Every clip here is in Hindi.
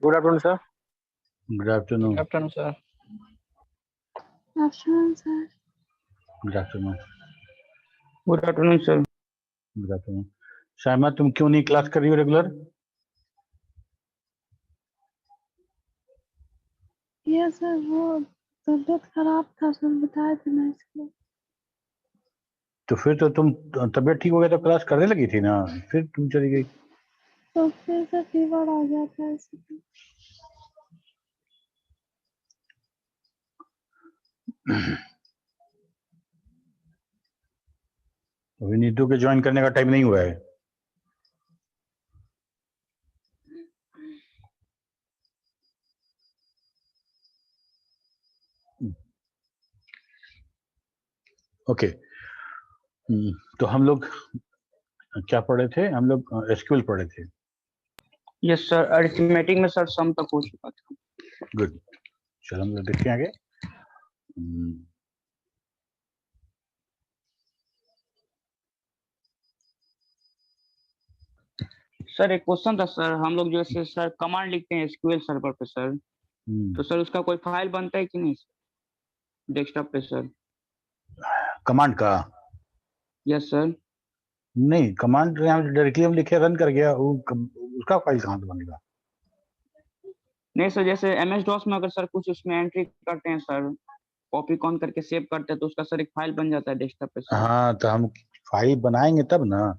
Good afternoon sir. Good afternoon. Afternoon sir. Afternoon sir. Good afternoon. Good afternoon sir. Good afternoon. Shayma, तुम क्यों नहीं क्लास कर रही हो रेगुलर? ये सर वो तबीयत खराब था सर, बताए थे ना इसलिए। तो फिर तो तुम तबीयत ठीक हो गया तो क्लास करने लगी थी ना, फिर तुम चली गई। तो फिर से फीवर आ गया था इसलिए। अभी नीतू के ज्वाइन करने का टाइम नहीं हुआ है। ओके। तो हम लोग क्या पढ़े थे? हम लोग एसक्यूएल पढ़े थे। यस सर, अरिथमेटिक में सर सम तक हो चुका था। गुड। चलो हम लोग देखते हैं आगे। सर एक क्वेश्चन था सर, हम लोग जैसे सर कमांड लिखते हैं एसक्यूएल सर्वर पे सर, तो सर उसका कोई फाइल बनता है कि नहीं डेस्कटॉप पे सर? कमांड का? Yes sir. नहीं, कमांड डायरेक्टली हम लिखे रन कर गया, उसका फाइल कहाँ से बनेगा? नहीं सर, जैसे एमएस डॉस में अगर सर कुछ उसमें एंट्री करते हैं सर, कॉपी कॉन करके सेव करते हैं तो उसका सर एक फाइल बन जाता है डेस्कटॉप पे सर। हाँ, तो हम फाइल बनाएंगे तब ना।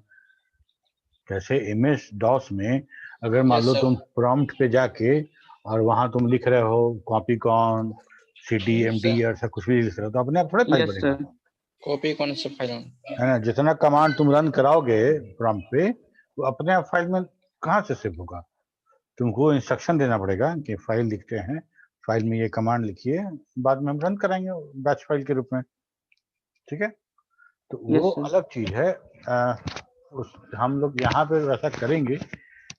जैसे एमएस डॉस में अगर मान लो तुम प्रॉम्प्ट पे जाके और वहां तुम लिख रहे हो कॉपी कॉन cd md और सब कुछ भी लिख रहे हो तो अपने आप थोड़ा फाइल यस बनेगा। सर। कॉपी कौन सा फाइल है ना? जितना कमांड तुम रन कराओगे प्रॉम्प्ट पे वो अपने आप फाइल में कहाँ से सेव होगा? तुमको इंस्ट्रक्शन देना पड़ेगा कि फाइल लिखते हैं, फाइल में ये कमांड लिखिए, बाद में हम रन कराएंगे बैच फाइल के रूप में। ठीक है? तो वो अलग चीज है। हम लोग यहाँ पे वैसा करेंगे।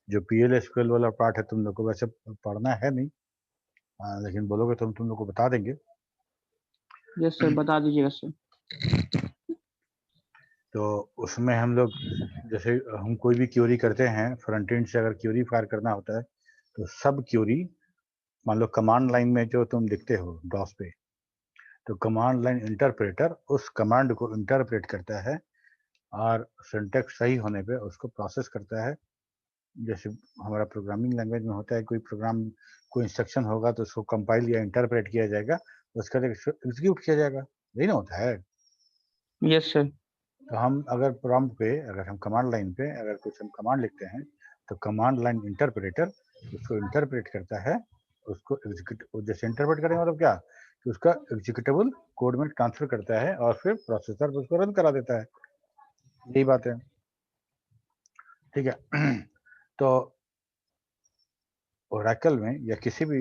जो PL/SQL वाला पार्ट है तुम लोग को वैसे पढ़ना है नहीं, लेकिन बोलोगे तो हम तुम लोग को बता देंगे। यस सर, बता दीजिएगा सर। तो उसमें हम लोग जैसे हम कोई भी क्यूरी करते हैं, फ्रंट एंड से अगर क्यूरी फायर करना होता है तो सब क्यूरी मान लो कमांड लाइन में जो तुम लिखते हो डॉस पे, तो कमांड लाइन इंटरप्रेटर उस कमांड को इंटरप्रेट करता है और सिंटैक्स सही होने पे उसको प्रोसेस करता है। जैसे हमारा प्रोग्रामिंग लैंग्वेज में होता है, कोई प्रोग्राम कोई इंस्ट्रक्शन होगा तो उसको कंपाइल या इंटरप्रेट किया जाएगा, उसका एग्जीक्यूट किया जाएगा, यही ना होता है। Yes sir. तो हम अगर प्रॉम्प्ट पे अगर हम कमांड लाइन पे अगर कुछ हम कमांड लिखते हैं तो कमांड लाइन इंटरप्रेटर उसको इंटरप्रेट करता है, उसको एग्जीक्यूट जैसे इंटरप्रेट करेंगे मतलब क्या कि उसका एग्जीक्यूटेबल कोड में ट्रांसफर करता है और फिर प्रोसेसर उसको रन करा देता है। यही बात है। ठीक है? तो ओरेकल में या किसी भी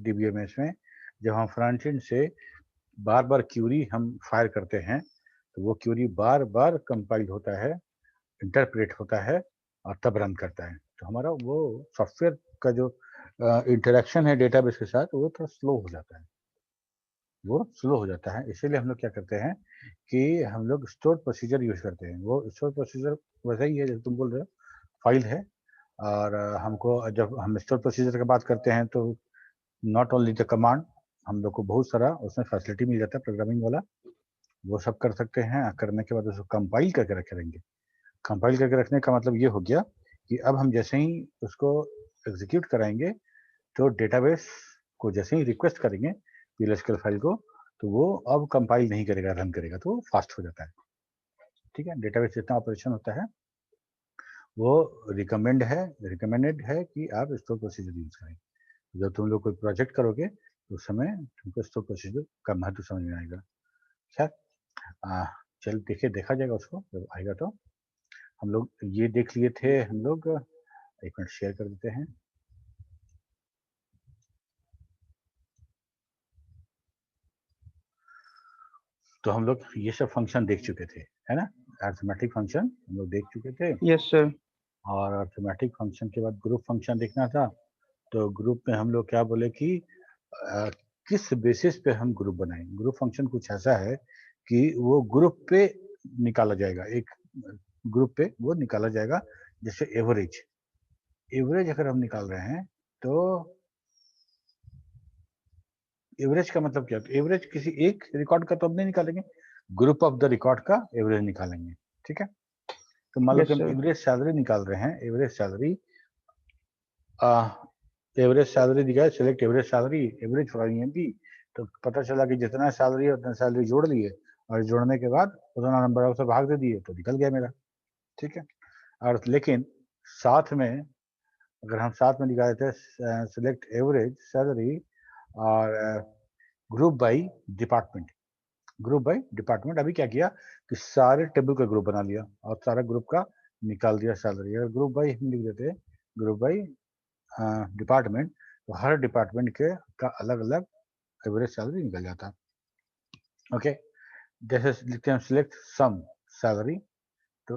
DBMS में जब हम फ्रंट एंड से बार बार क्यूरी हम फायर करते हैं तो वो क्यूरी बार बार कंपाइल होता है, इंटरप्रेट होता है और तब रन करता है। तो हमारा वो सॉफ्टवेयर का जो इंटरेक्शन है डेटाबेस के साथ वो थोड़ा स्लो हो जाता है, वो स्लो हो जाता है। इसीलिए हम लोग क्या करते हैं कि हम लोग स्टोर प्रोसीजर यूज करते हैं। वो स्टोर प्रोसीजर वैसा ही है जैसे तुम बोल रहे हो, फाइल है। और हमको जब हम स्टोर प्रोसीजर की बात करते हैं तो नॉट ओनली द कमांड, हम लोग को बहुत सारा उसमें फैसिलिटी मिल जाता है प्रोग्रामिंग वाला, वो सब कर सकते हैं। करने के बाद उसको कंपाइल करके रखेंगे। कंपाइल करके रखने का मतलब ये हो गया कि अब हम जैसे ही उसको एग्जीक्यूट कराएंगे तो डेटाबेस को जैसे ही रिक्वेस्ट करेंगे PL/SQL फाइल को तो वो अब कंपाइल नहीं करेगा, रन करेगा, तो फास्ट हो जाता है। ठीक है? डेटाबेस जितना ऑपरेशन होता है वो रिकमेंडेड है कि आप स्टोर प्रोसीजर यूज करें। जब तुम लोग कोई प्रोजेक्ट करोगे तो उस समय तुमको स्टोर प्रोसीजर का महत्व समझ में आएगा। खैर चल देखा जाएगा उसको जब आएगा। तो हम लोग ये देख लिए थे, हम लोग एक मिनट शेयर कर देते हैं। तो हम लोग ये सब फंक्शन देख चुके थे, है ना? अरिथमेटिक फंक्शन हम लोग देख चुके थे। Yes sir. और अरिथमेटिक फंक्शन के बाद ग्रुप फंक्शन देखना था। तो ग्रुप में हम लोग क्या बोले कि किस बेसिस पे हम ग्रुप बनाएं। ग्रुप फंक्शन कुछ ऐसा है कि वो ग्रुप पे निकाला जाएगा, एक ग्रुप पे वो निकाला जाएगा। जैसे एवरेज अगर हम निकाल रहे हैं तो एवरेज का मतलब क्या? तो एवरेज किसी एक रिकॉर्ड का तो अब नहीं निकालेंगे, ग्रुप ऑफ द रिकॉर्ड का एवरेज निकालेंगे। ठीक है, तो मान लो कि हम एवरेज सैलरी निकाल रहे हैं। एवरेज सैलरी दिखा है, select average salary, average for EMP. तो पता चला कि जितना सैलरी है उतना सैलरी जोड़ लिए, और जोड़ने के बाद उतना नंबर ऑफ से भाग दे दिए, तो निकल गया मेरा। ठीक है, और लेकिन साथ में अगर हम साथ में निकाले थे सिलेक्ट एवरेज सैलरी और group by department, group by department, अभी क्या किया कि सारे टेबल का ग्रुप बना लिया और सारा ग्रुप का निकाल दिया सैलरी। अगर ग्रुप बाई हम लिख देते ग्रुप बाई डिपार्टमेंट, तो हर डिपार्टमेंट के का अलग अलग एवरेज सैलरी निकल जाता। ओके, जैसे लिखते हैं सिलेक्ट सम सैलरी, तो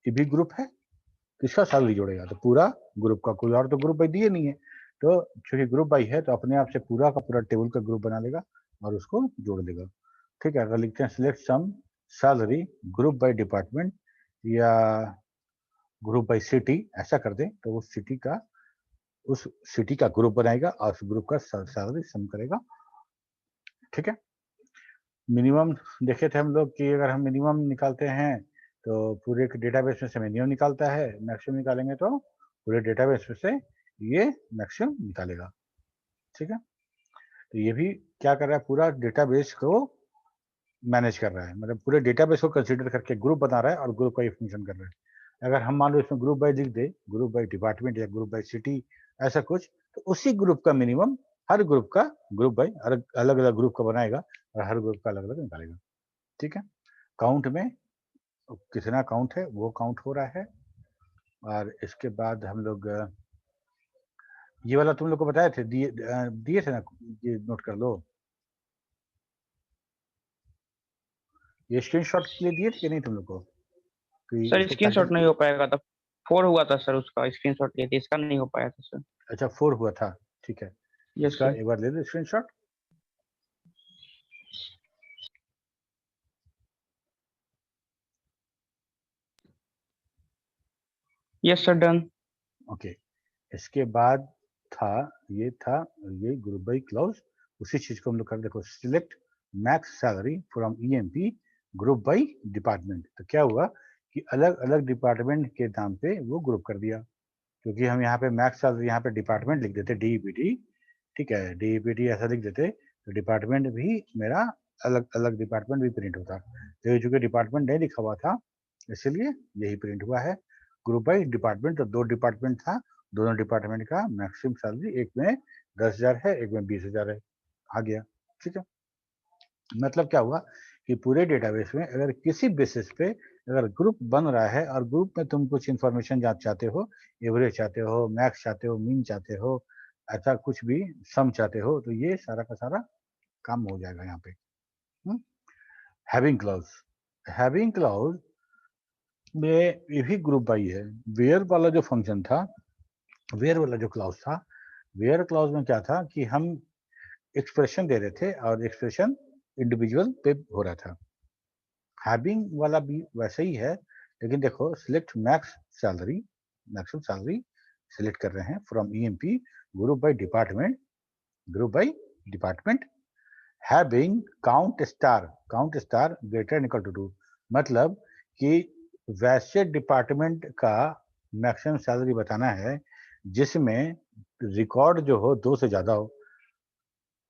ये भी ग्रुप है, किसका सैलरी जोड़ेगा? तो पूरा ग्रुप का, कोई और तो ग्रुप बाई दिए नहीं है, तो चूंकि ग्रुप बाई है तो अपने आप से पूरा का पूरा टेबल का ग्रुप बना लेगा और उसको जोड़ देगा। ठीक है, अगर लिखते हैं select sum salary group by department या ग्रुप बाई सिटी, ऐसा कर दें तो उस सिटी का ग्रुप बनाएगा और उस ग्रुप का सैलरी सम करेगा। ठीक है, मिनिमम देखे थे हम लोग कि अगर हम मिनिमम निकालते हैं तो पूरे डेटाबेस में से मिनिमम निकालता है, मैक्सिमम निकालेंगे तो पूरे डेटाबेस में से ये मैक्सिमम निकालेगा। ठीक है, तो ये भी क्या कर रहा है, पूरा डेटाबेस को मैनेज कर रहा है, मतलब पूरे डेटाबेस को कंसीडर करके ग्रुप बना रहा है और ग्रुप का ये फंक्शन कर रहा है। अगर हम मान लो इसमें ग्रुप बाय लिख दे, ग्रुप बाय डिपार्टमेंट या ग्रुप बाय सिटी, ऐसा कुछ, तो उसी ग्रुप का मिनिमम हर ग्रुप का ग्रुप बाय अलग अलग ग्रुप का बनाएगा और हर ग्रुप का अलग अलग निकालेगा। ठीक है, काउंट में कितना काउंट है वो काउंट हो रहा है। और इसके बाद हम लोग ये वाला तुम लोग को बताए थे, दिए थे ना, ये नोट कर लो। ये स्क्रीनशॉट के लिए दिए थे कि नहीं तुम लोग को? सर स्क्रीनशॉट नहीं हो पाएगा, तो 4 हुआ था सर, उसका स्क्रीनशॉट लिए थे, इसका नहीं हो पाया था सर। अच्छा 4 हुआ था, ठीक है, इसका एक बार ले लो screenshot. Yes sir, done. Okay, इसके बाद ये ग्रुप बाई क्लाउज, उसी चीज को हम लोग कर, देखो select max salary from EMP group by department. तो क्या हुआ कि अलग अलग डिपार्टमेंट के नाम पे वो ग्रुप कर दिया, क्योंकि हम यहाँ पे मैक्स सैलरी यहाँ पे डिपार्टमेंट लिख देते डीईपीटी। ठीक है, डीईपीटी ऐसा लिख देते तो डिपार्टमेंट भी मेरा अलग अलग डिपार्टमेंट भी प्रिंट होता। तो ये चूंकि डिपार्टमेंट नहीं लिखा हुआ था इसलिए यही प्रिंट हुआ है। ग्रुप बाई डिपार्टमेंट, तो 2 डिपार्टमेंट था, दोनों डिपार्टमेंट का मैक्सिमम सैलरी, एक में 10,000 है, एक में 20,000 है, आ गया। ठीक है, मतलब क्या हुआ कि पूरे डेटाबेस में अगर किसी बेसिस पे अगर ग्रुप बन रहा है और ग्रुप में तुम कुछ इंफॉर्मेशन चाहते हो, एवरेज चाहते हो, मैक्स चाहते हो, मीन चाहते हो, ऐसा कुछ भी सम चाहते हो, तो ये सारा का सारा काम हो जाएगा यहाँ पे। हैविंग क्लॉज, हैविंग क्लॉज में ये भी ग्रुप बाई है। वेयर वाला जो फंक्शन था, वेयर वाला जो क्लॉज था, वेयर क्लॉज में क्या था कि हम एक्सप्रेशन दे रहे थे और एक्सप्रेशन इंडिविजुअल पे हो रहा था। हैविंग वाला भी वैसे ही है, लेकिन देखो select max salary, maximum salary select कर रहे हैं from EMP group by department, group by department, having count star greater equal to 2, मतलब कि वैसे डिपार्टमेंट का मैक्सिमम सैलरी बताना है जिसमें रिकॉर्ड जो हो 2 से ज्यादा हो,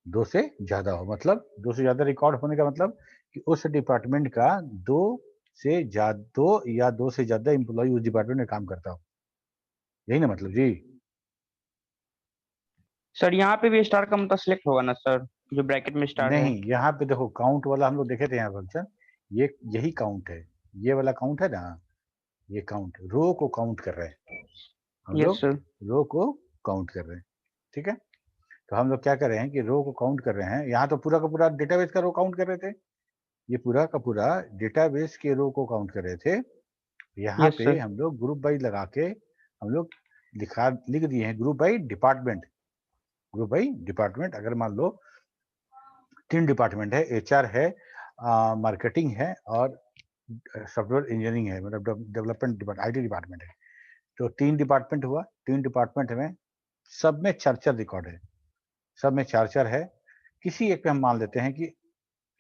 2 से ज्यादा हो, मतलब 2 से ज्यादा रिकॉर्ड होने का मतलब कि उस डिपार्टमेंट का 2 या 2 से ज्यादा एम्प्लॉय उस डिपार्टमेंट में काम करता हो, यही ना मतलब जी? सर यहाँ पे भी स्टार का मतलब सिलेक्ट होगा ना सर, जो ब्रैकेट में स्टार है? नहीं, यहाँ पे देखो काउंट वाला हम लोग देखे थे यहाँ फंक्शन, ये यही काउंट है, ये वाला काउंट है ना, ये काउंट रो को काउंट कर रहे हैं हम यस लोग, सर। रो को काउंट कर रहे हैं। ठीक है, तो हम लोग क्या कर रहे हैं कि रो को काउंट कर रहे हैं, यहाँ तो पूरा का पूरा डेटाबेस का रो काउंट कर रहे थे, ये पूरा का पूरा डेटाबेस के रो को काउंट कर रहे थे। यहाँ यस पे सर। हम लोग ग्रुप बाई लगा के हम लोग लिख दिए हैं group by department, group by department. अगर मान लो 3 डिपार्टमेंट है, एचआर है, मार्केटिंग है और सॉफ्टवेयर इंजीनियरिंग है, मतलब डेवलपमेंट आईटी डिपार्टमेंट है, तो 3 डिपार्टमेंट हुआ, 3 डिपार्टमेंट में सब में 4 रिकॉर्ड है, सब में 4 है। किसी एक पे हम मान लेते हैं कि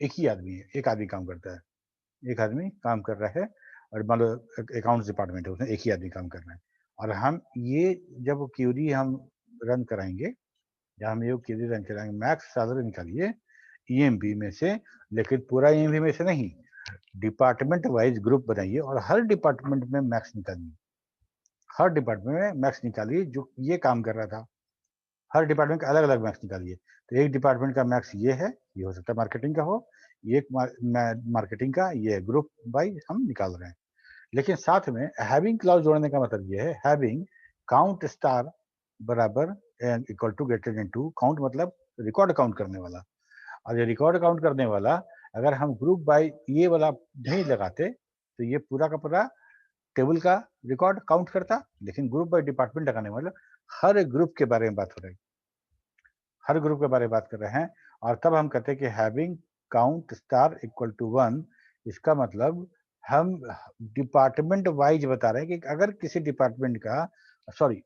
एक ही आदमी है, एक आदमी काम करता है, एक आदमी काम कर रहा है, और मान लो अकाउंट्स डिपार्टमेंट है, उसमें एक ही आदमी काम कर रहा है। और हम ये जब क्यूरी हम रन कराएंगे, जब हम ये क्यूरी रन कराएंगे, मैक्स सैलरी निकालिए ईएमबी में से, लेकिन पूरा ईएमबी में से नहीं, डिपार्टमेंट वाइज ग्रुप बनाइए और हर डिपार्टमेंट में मैक्स निकालिए, हर डिपार्टमेंट में मैक्स निकालिए जो ये काम कर रहा था, हर डिपार्टमेंट का अलग अलग मैक्स निकालिए। तो एक डिपार्टमेंट का मैक्स ये है, ये हो सकता है मार्केटिंग का हो, ये मार्केटिंग का, ये ग्रुप वाइज हम निकाल रहे हैं। लेकिन साथ में हैविंग क्लॉज जोड़ने का मतलब ये है, हैविंग काउंट स्टार बराबर equal to greater than 2, count मतलब रिकॉर्ड काउंट करने वाला। और ये रिकॉर्ड काउंट करने वाला अगर हम ग्रुप बाय ये वाला नहीं लगाते तो ये पूरा का पूरा टेबल का रिकॉर्ड काउंट करता, लेकिन ग्रुप बाय डिपार्टमेंट लगाने वाला हर ग्रुप के बारे में बात हो रही, हर ग्रुप के बारे में बात कर रहे हैं। और तब हम कहते हैं कि having count star equal to 1, इसका मतलब हम डिपार्टमेंट वाइज बता रहे हैं कि अगर किसी डिपार्टमेंट का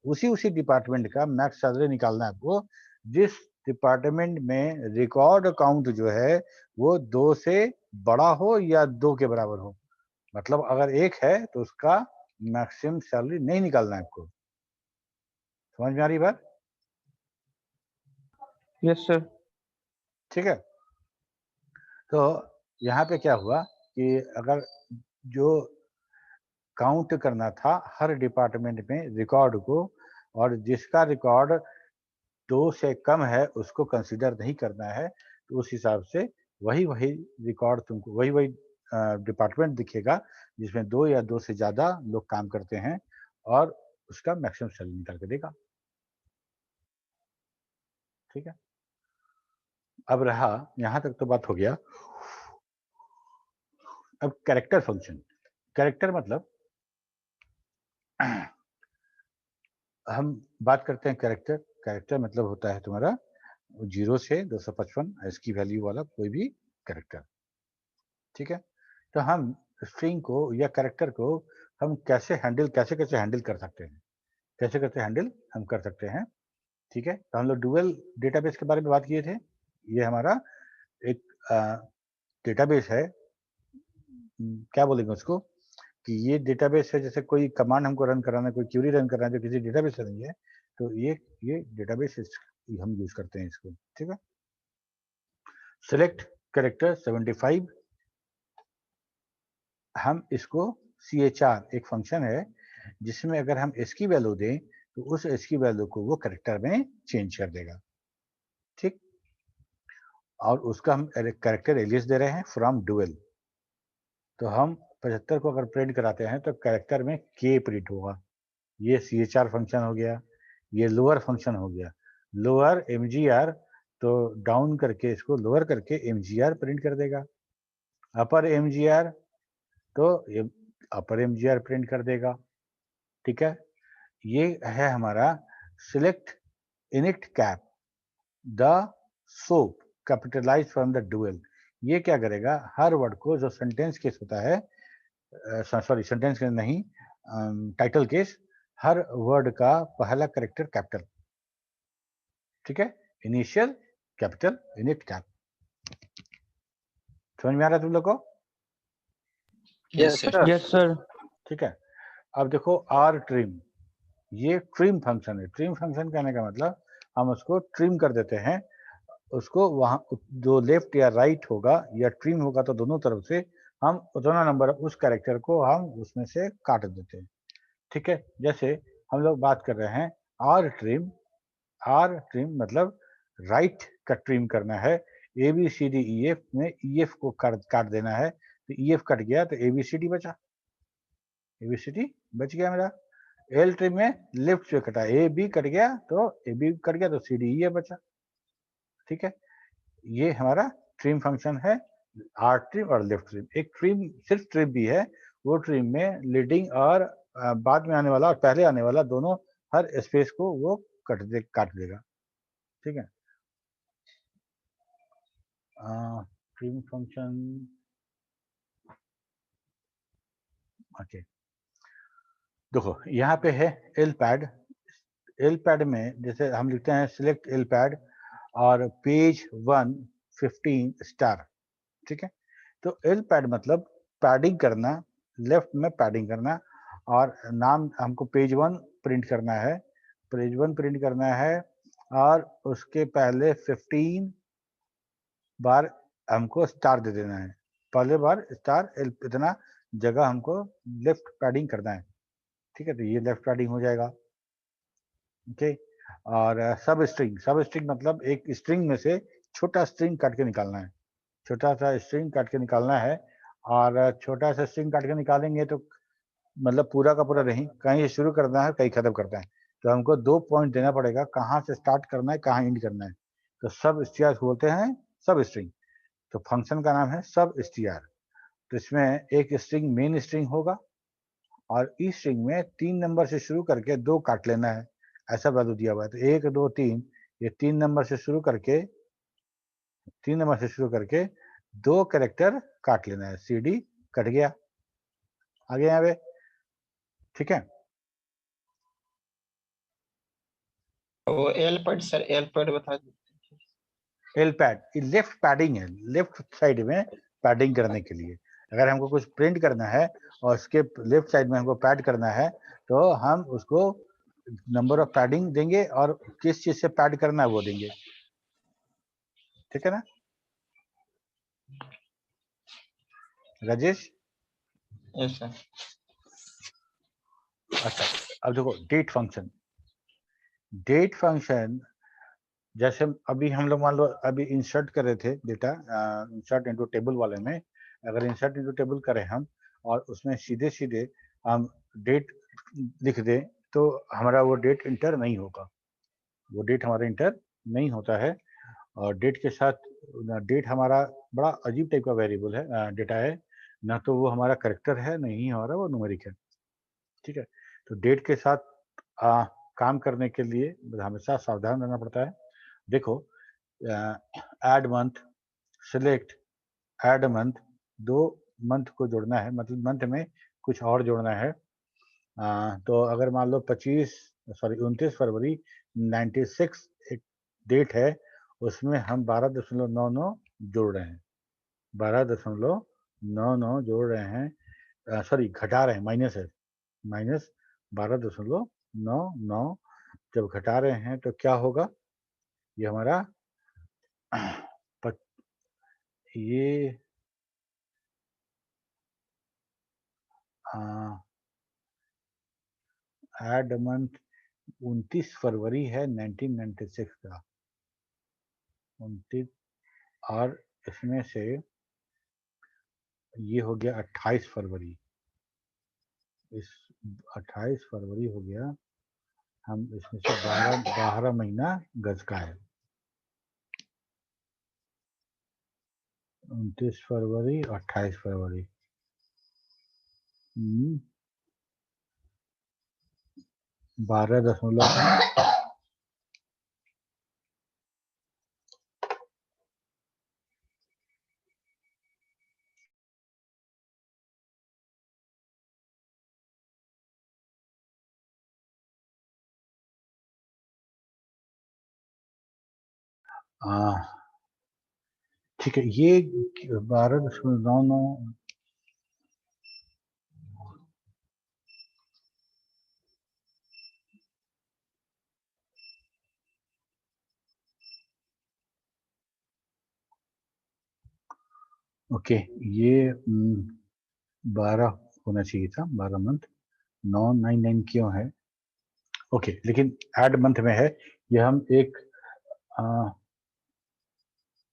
उसी डिपार्टमेंट का मैक्स सैलरी निकालना है आपको, जिस डिपार्टमेंट में रिकॉर्ड काउंट जो है वो 2 से बड़ा हो या 2 के बराबर हो, मतलब अगर 1 है तो उसका मैक्सिमम सैलरी नहीं निकालना है आपको। समझ में आ रही बात? Yes sir. ठीक है, तो यहाँ पे क्या हुआ कि अगर जो काउंट करना था हर डिपार्टमेंट में रिकॉर्ड को, और जिसका रिकॉर्ड 2 से कम है उसको कंसीडर नहीं करना है, तो उस हिसाब से वही रिकॉर्ड तुमको वही डिपार्टमेंट दिखेगा जिसमें 2 या 2 से ज़्यादा लोग काम करते हैं, और उसका मैक्सिमम सैलरी निकाल के देगा। ठीक है, अब रहा यहाँ तक तो बात हो गया। अब कैरेक्टर फंक्शन, कैरेक्टर मतलब हम बात करते हैं कैरेक्टर, कैरेक्टर मतलब होता है तुम्हारा 0 से 255 इसकी वैल्यू वाला कोई भी कैरेक्टर। ठीक है, तो हम स्ट्रिंग को या कैरेक्टर को हम कैसे हैंडल कर सकते हैं, कैसे हैंडल हम कर सकते हैं। ठीक है, तो हम लोग डुअल डेटाबेस के बारे में बात किए थे। ये हमारा एक डेटाबेस है, क्या बोलेंगे उसको, कि ये डेटाबेस है, जैसे कोई कमांड हमको रन कराना है, कोई क्यूरी रन कराना है जो किसी डेटाबेस से नहीं है, तो ये डेटाबेस हम यूज करते हैं इसको। ठीक है, सेलेक्ट कैरेक्टर 75, हम इसको CHR एक फंक्शन है जिसमें अगर हम इसकी वैल्यू दें तो उस इसकी वैल्यू को वो कैरेक्टर में चेंज कर देगा। ठीक, और उसका हम कैरेक्टर एलियास दे रहे हैं फ्रॉम डुअल। तो हम 75 को अगर प्रिंट कराते हैं तो कैरेक्टर में K प्रिंट होगा। ये CHR फंक्शन हो गया, ये लोअर फंक्शन हो गया, लोअर MGR, तो डाउन करके इसको लोअर करके MGR प्रिंट कर देगा। अपर MGR तो अपर MGR प्रिंट कर देगा। ठीक है, ये है हमारा select initcap the soap capitalize from the dual. ये क्या करेगा, हर वर्ड को जो सेंटेंस केस होता है, सॉरी सेंटेंस केस नहीं, टाइटल केस, हर वर्ड का पहला कैरेक्टर कैपिटल। ठीक है, इनिशियल कैपिटल इनिट कैप। समझ में आ रहा है तुम लोग को? Yes sir. Yes sir. ठीक है, अब देखो आर ट्रिम, ये ट्रिम फंक्शन है। ट्रिम फंक्शन कहने का मतलब हम उसको ट्रिम कर देते हैं, उसको वहाँ जो लेफ्ट या राइट होगा या ट्रिम होगा तो दोनों तरफ से हम उतना नंबर उस कैरेक्टर को हम उसमें से काट देते हैं। ठीक है, जैसे हम लोग बात कर रहे हैं आर ट्रिम, आर ट्रिम मतलब राइट का ट्रिम करना है। ABCDEF में EF को काट देना है, तो EF कट गया तो ABCD बचा, ABCD बच गया मेरा। एल ट्रिम में लेफ्ट से कटा, AB कट गया तो AB कट गया तो CDE बचा। ठीक है, ये हमारा ट्रिम फंक्शन है, आर ट्रिम और लेफ्ट ट्रिम। एक ट्रिम सिर्फ ट्रिम भी है, वो ट्रिम में लीडिंग और बाद में आने वाला और पहले आने वाला दोनों हर स्पेस को वो काट देगा। ठीक है, ट्रिम फंक्शन, ओके, देखो यहाँ पे है एल पैड, एल पैड में जैसे हम लिखते हैं सिलेक्ट एल पैड और पेज 115 स्टार, ठीक है। तो एल पैड मतलब पैडिंग करना, लेफ्ट में पैडिंग करना, और नाम हमको पेज 1 प्रिंट करना है, पेज 1 प्रिंट करना है, और उसके पहले 15 बार हमको स्टार दे देना है। पहले बार स्टार इतना जगह हमको लेफ्ट पैडिंग करना है, ठीक है। तो ये लेफ्ट पैडिंग हो जाएगा, ओके। और सब स्ट्रिंग मतलब एक स्ट्रिंग में से छोटा स्ट्रिंग काट के निकालना है, छोटा सा स्ट्रिंग काट के निकालना है। और छोटा सा स्ट्रिंग काट के निकालेंगे तो मतलब पूरा का पूरा नहीं, कहीं से शुरू करना है कहीं खत्म करना है, तो हमको 2 पॉइंट देना पड़ेगा, कहाँ से स्टार्ट करना है कहाँ एंड करना है। तो सब स्ट्रिंग बोलते हैं सब स्ट्रिंग। तो फंक्शन का नाम है सब स्ट्रिंग। तो इसमें एक स्ट्रिंग मेन स्ट्रिंग होगा, और इस स्ट्रिंग में 3 नंबर से शुरू करके 2 काट लेना है, ऐसा वैल्यू दिया हुआ है। तो 1 2 3, ये 3 नंबर से शुरू करके 2 कैरेक्टर काट लेना है। CD कट गया, आगे यहाँ पे, ठीक है। वो L pad sir, L pad बता दीजिए। एल पैड ये लेफ्ट पैडिंग है, लेफ्ट साइड में पैडिंग करने के लिए। अगर हमको कुछ प्रिंट करना है और उसके लेफ्ट साइड में हमको पैड करना है, तो हम उसको नंबर ऑफ पैडिंग देंगे और किस चीज से पैड करना है वो देंगे, ठीक है ना राजेश? Yes sir. अच्छा, अब देखो डेट फंक्शन जैसे अभी हम लोग मान लो अभी इंसर्ट कर रहे थे डेटा, इंसर्ट इनटू टेबल वाले में। अगर इंसर्ट इनटू टेबल करें हम और उसमें सीधे सीधे हम डेट लिख दें, तो हमारा वो डेट इंटर नहीं होगा, वो डेट हमारा इंटर नहीं होता है। और डेट के साथ डेट हमारा बड़ा अजीब टाइप का वेरिएबल है, डेटा है, ना तो वो हमारा करेक्टर है, नहीं हमारा वो न्यूमेरिक है, ठीक है। तो डेट के साथ काम करने के लिए हमेशा सावधान रहना पड़ता है। देखो, add month, select, add month, 2 month को जोड़ना है, मतलब मंथ में कुछ और जोड़ना है। तो अगर मान लो 29 फरवरी 96 एक डेट है, उसमें हम 12.99 जोड़ रहे हैं, 12.99 जोड़ रहे हैं, सॉरी घटा रहे हैं, माइनस है, माइनस 12.99 जब घटा रहे हैं तो क्या होगा, ये हमारा ये ऐड मंथ 29 फरवरी है 1996 का, 29, और इसमें से ये हो गया 28 फरवरी, इस 28 फरवरी हो गया, हम इसमें से 12 महीना गज का है। 29 फरवरी 28 फरवरी, 12.99 ठीक है। ये 12.99, ओके, ये 12 होना चाहिए था, 12 मंथ, 999 क्यों है, ओके। लेकिन ऐड मंथ में है, ये हम एक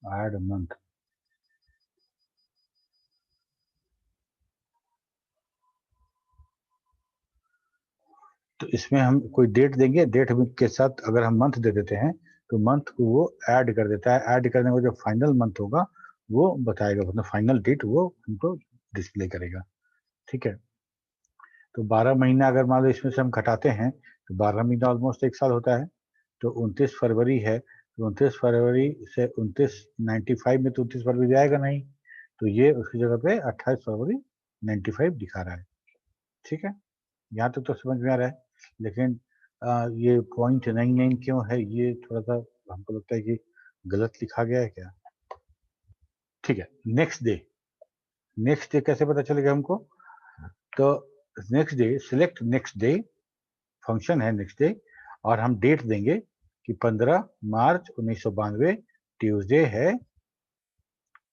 ऐड मंथ, तो इसमें हम कोई डेट देंगे, डेट के साथ अगर हम मंथ दे देते हैं तो मंथ को वो ऐड कर देता है, ऐड करने में जो फाइनल मंथ होगा वो बताएगा, मतलब फाइनल डेट वो हमको डिस्प्ले करेगा, ठीक है। तो 12 महीना अगर मान लो इसमें से हम घटाते हैं तो 12 महीना ऑलमोस्ट 1 साल होता है। तो 29 फरवरी है, तो 29 फरवरी से 95 में तो 29 फरवरी आएगा नहीं, तो ये उसकी जगह पे 28 फरवरी 95 दिखा रहा है, ठीक है। यहाँ तक तो समझ में आ रहा है। लेकिन ये 0.99 क्यों है, ये थोड़ा सा हमको लगता है कि गलत लिखा गया है क्या। ठीक है, नेक्स्ट डे कैसे पता चलेगा हमको, तो next day, select next day, function है नेक्स्ट डे, और हम डेट देंगे कि 15 मार्च 1992 ट्यूसडे है,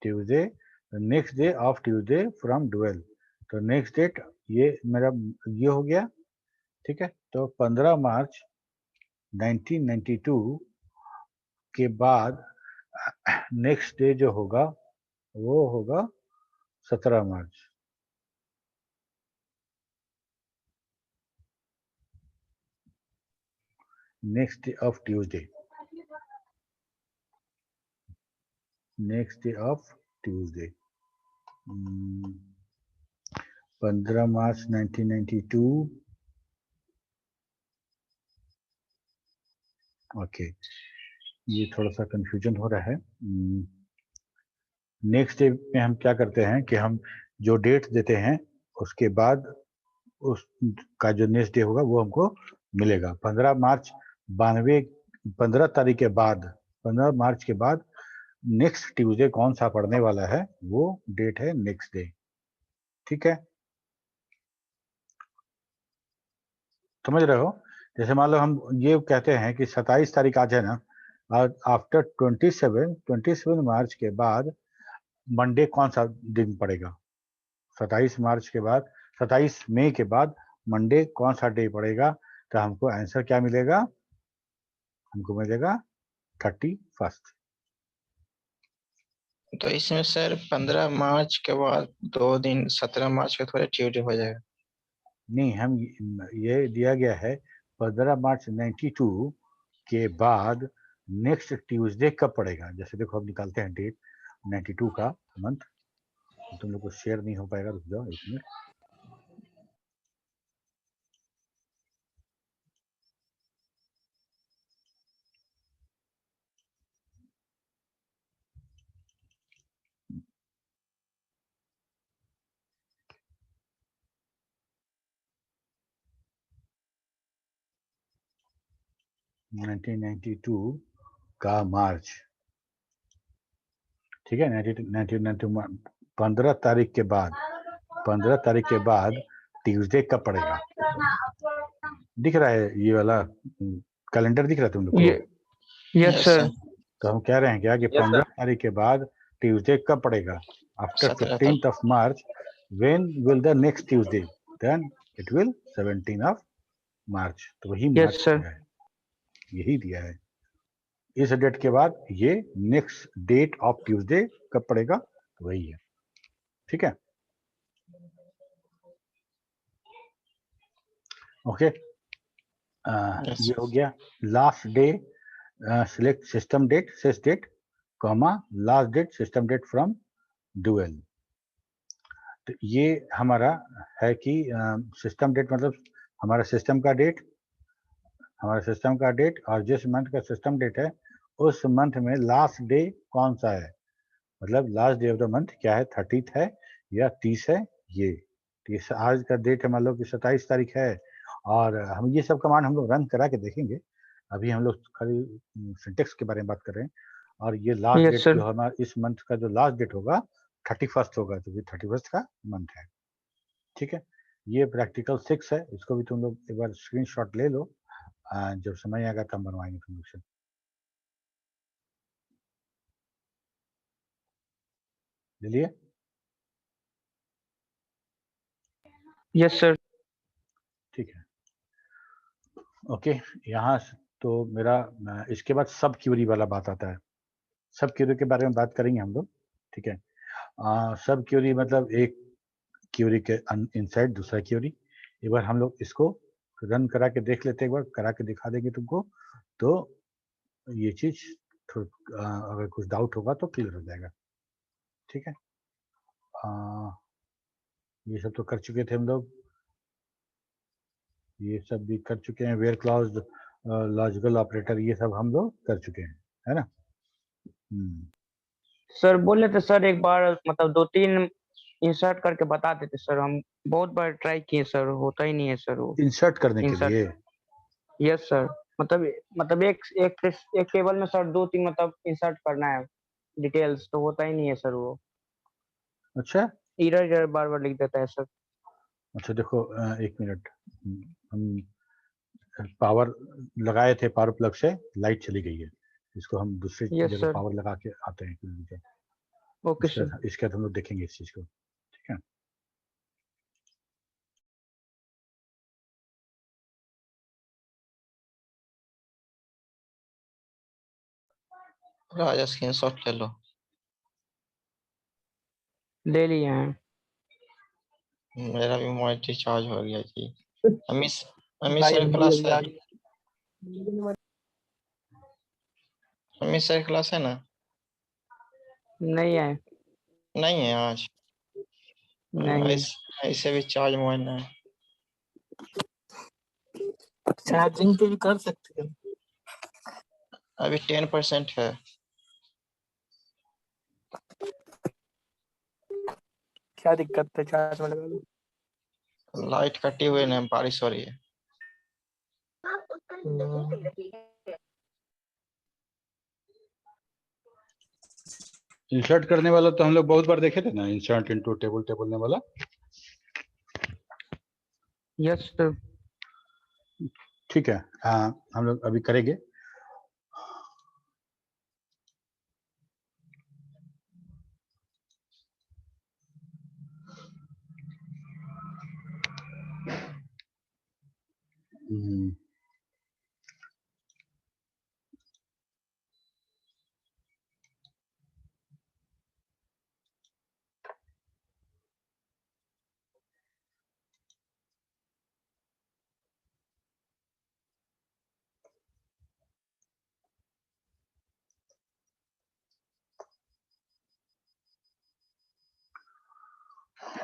Tuesday, next day of Tuesday from 12, तो नेक्स्ट डेट ये मेरा ये हो गया। ठीक है, तो 15 मार्च 1992 के बाद नेक्स्ट डे जो होगा वो होगा 17 March. Next day of Tuesday, next day of Tuesday, 15 March 1992। Okay, ये थोड़ा सा कंफ्यूजन हो रहा है। नेक्स्ट डे में हम क्या करते हैं कि हम जो डेट देते हैं उसके बाद उसका जो नेक्स्ट डे होगा वो हमको मिलेगा। 15 मार्च 92, 15 तारीख के बाद, 15 मार्च के बाद नेक्स्ट ट्यूसडे कौन सा पड़ने वाला है वो डेट है नेक्स्ट डे। ठीक है, समझ रहे हो। जैसे मान लो हम ये कहते हैं कि 27 तारीख आज है ना, और आफ्टर 27 मार्च के बाद मंडे कौन सा दिन पड़ेगा, 27 मार्च के बाद, 27 मई के बाद मंडे कौन सा डे पड़ेगा, तो हमको आंसर क्या मिलेगा, हमको मिलेगा 31। तो इसमें सर 15 मार्च के बाद 2 दिन 17 मार्च के थोड़े ट्यूसडे हो जाएगा। नहीं, हम ये दिया गया है 15 मार्च 92 के बाद नेक्स्ट ट्यूसडे कब पड़ेगा। जैसे देखो हम निकालते हैं डेट 92 का मंथ, तुम लोग को शेयर नहीं हो पाएगा, रुक जाओ 1 मिनट। (1992) का मार्च, ठीक है, 1992 15 तारीख के बाद, 15 तारीख के बाद ट्यूसडे कब पड़ेगा। दिख रहा है ये वाला कैलेंडर, दिख रहा है तुम लोग को। Yes Yes, sir. sir. तो हम कह रहे हैं क्या कि Yes, 15 तारीख के बाद ट्यूसडे कब पड़ेगा, after 17 15th of March, when will the next Tuesday, then it will 17th of March। तो वही Yes, मार्च sir. दिया है, यही दिया है। इस डेट के बाद ये नेक्स्ट डेट ऑफ ट्यूसडे कब पड़ेगा, तो वही है। ठीक है, ओके। Yes, ये sir. हो गया last day, select system date, sysdate, comma last date system date from dual. तो ये हमारा है कि सिस्टम डेट मतलब हमारा सिस्टम का डेट, हमारा सिस्टम का डेट, और जिस मंथ का सिस्टम डेट है उस मंथ में लास्ट डे कौन सा है, मतलब last day of the month क्या है, 30 है या 30 है। ये आज का डेट है, मान लो कि 27 तारीख है, और हम ये सब कमांड हम लोग रन करा के देखेंगे। अभी हम लोग खाली सिंटेक्स के बारे में बात कर रहे हैं। और ये लास्ट Yes, डेट sir. जो हमारा इस मंथ का जो लास्ट डेट होगा 31 होगा, तो ये 31 का मंथ है। ठीक है, ये प्रैक्टिकल 6 है, इसको भी तुम लोग एक बार स्क्रीनशॉट ले लो, जब समय आएगा तब बनवाएंगे तुम लोग से। ले लिए? Yes, sir. ठीक है, ओके। यहाँ तो मेरा इसके बाद सब क्यूरी वाला बात आता है। सब क्यूरी के बारे में बात करेंगे हम लोग। ठीक है, सब क्यूरी मतलब एक क्यूरी के इनसाइड दूसरा क्यूरी। एक बार हम लोग इसको रन करा के देख लेते हैं, एक बार करा के दिखा देंगे तुमको, तो ये चीज अगर कुछ डाउट होगा तो क्लियर हो जाएगा। ठीक है, ये सब तो कर चुके थे हम लोग, ये सब भी कर चुके हैं। वेयर क्लॉज, लॉजिकल ऑपरेटर, ये सब हम लोग कर चुके हैं, है ना। सर बोले थे सर एक बार मतलब 2-3 इंसर्ट करके बता देते सर, हम बहुत बार ट्राई किए सर, होता ही नहीं है सर वो इंसर्ट करने के insert। लिए यस सर, मतलब एक टेबल में सर 2-3 मतलब इंसर्ट करना है डिटेल्स, तो होता ही नहीं है सर वो। अच्छा एरर बार बार लिख देता है सर। अच्छा देखो, एक मिनट, हम पावर लगाए थे, पावर प्लग से लाइट चली गई है, इसको हम दूसरी यस जगह सर। पावर लगा के आते हैं। Okay sir. इसके बाद हम लोग देखेंगे इस चीज को, ठीक है। राजा स्क्रीनशॉट ले लो। ले लिए हैं। मेरा भी मोबाइल रिचार्ज हो गया जी। अमित अमित सर क्लास है? अमित सर क्लास है ना? नहीं है। नहीं है आज? नहीं। ऐसे भी चार्ज मोबाइल ना है। चार्जिंग पे भी कर सकते हैं। अभी 10% है। क्या दिक्कत है, चार्ज में लगा लो। लाइट कटी हुई ना, बारिश हो रही है। इंसर्ट करने वाला तो हम लोग बहुत बार देखे थे ना, इंसर्ट इनटू टेबल टेबल वाला। Yes sir. ठीक है, हम लोग अभी करेंगे।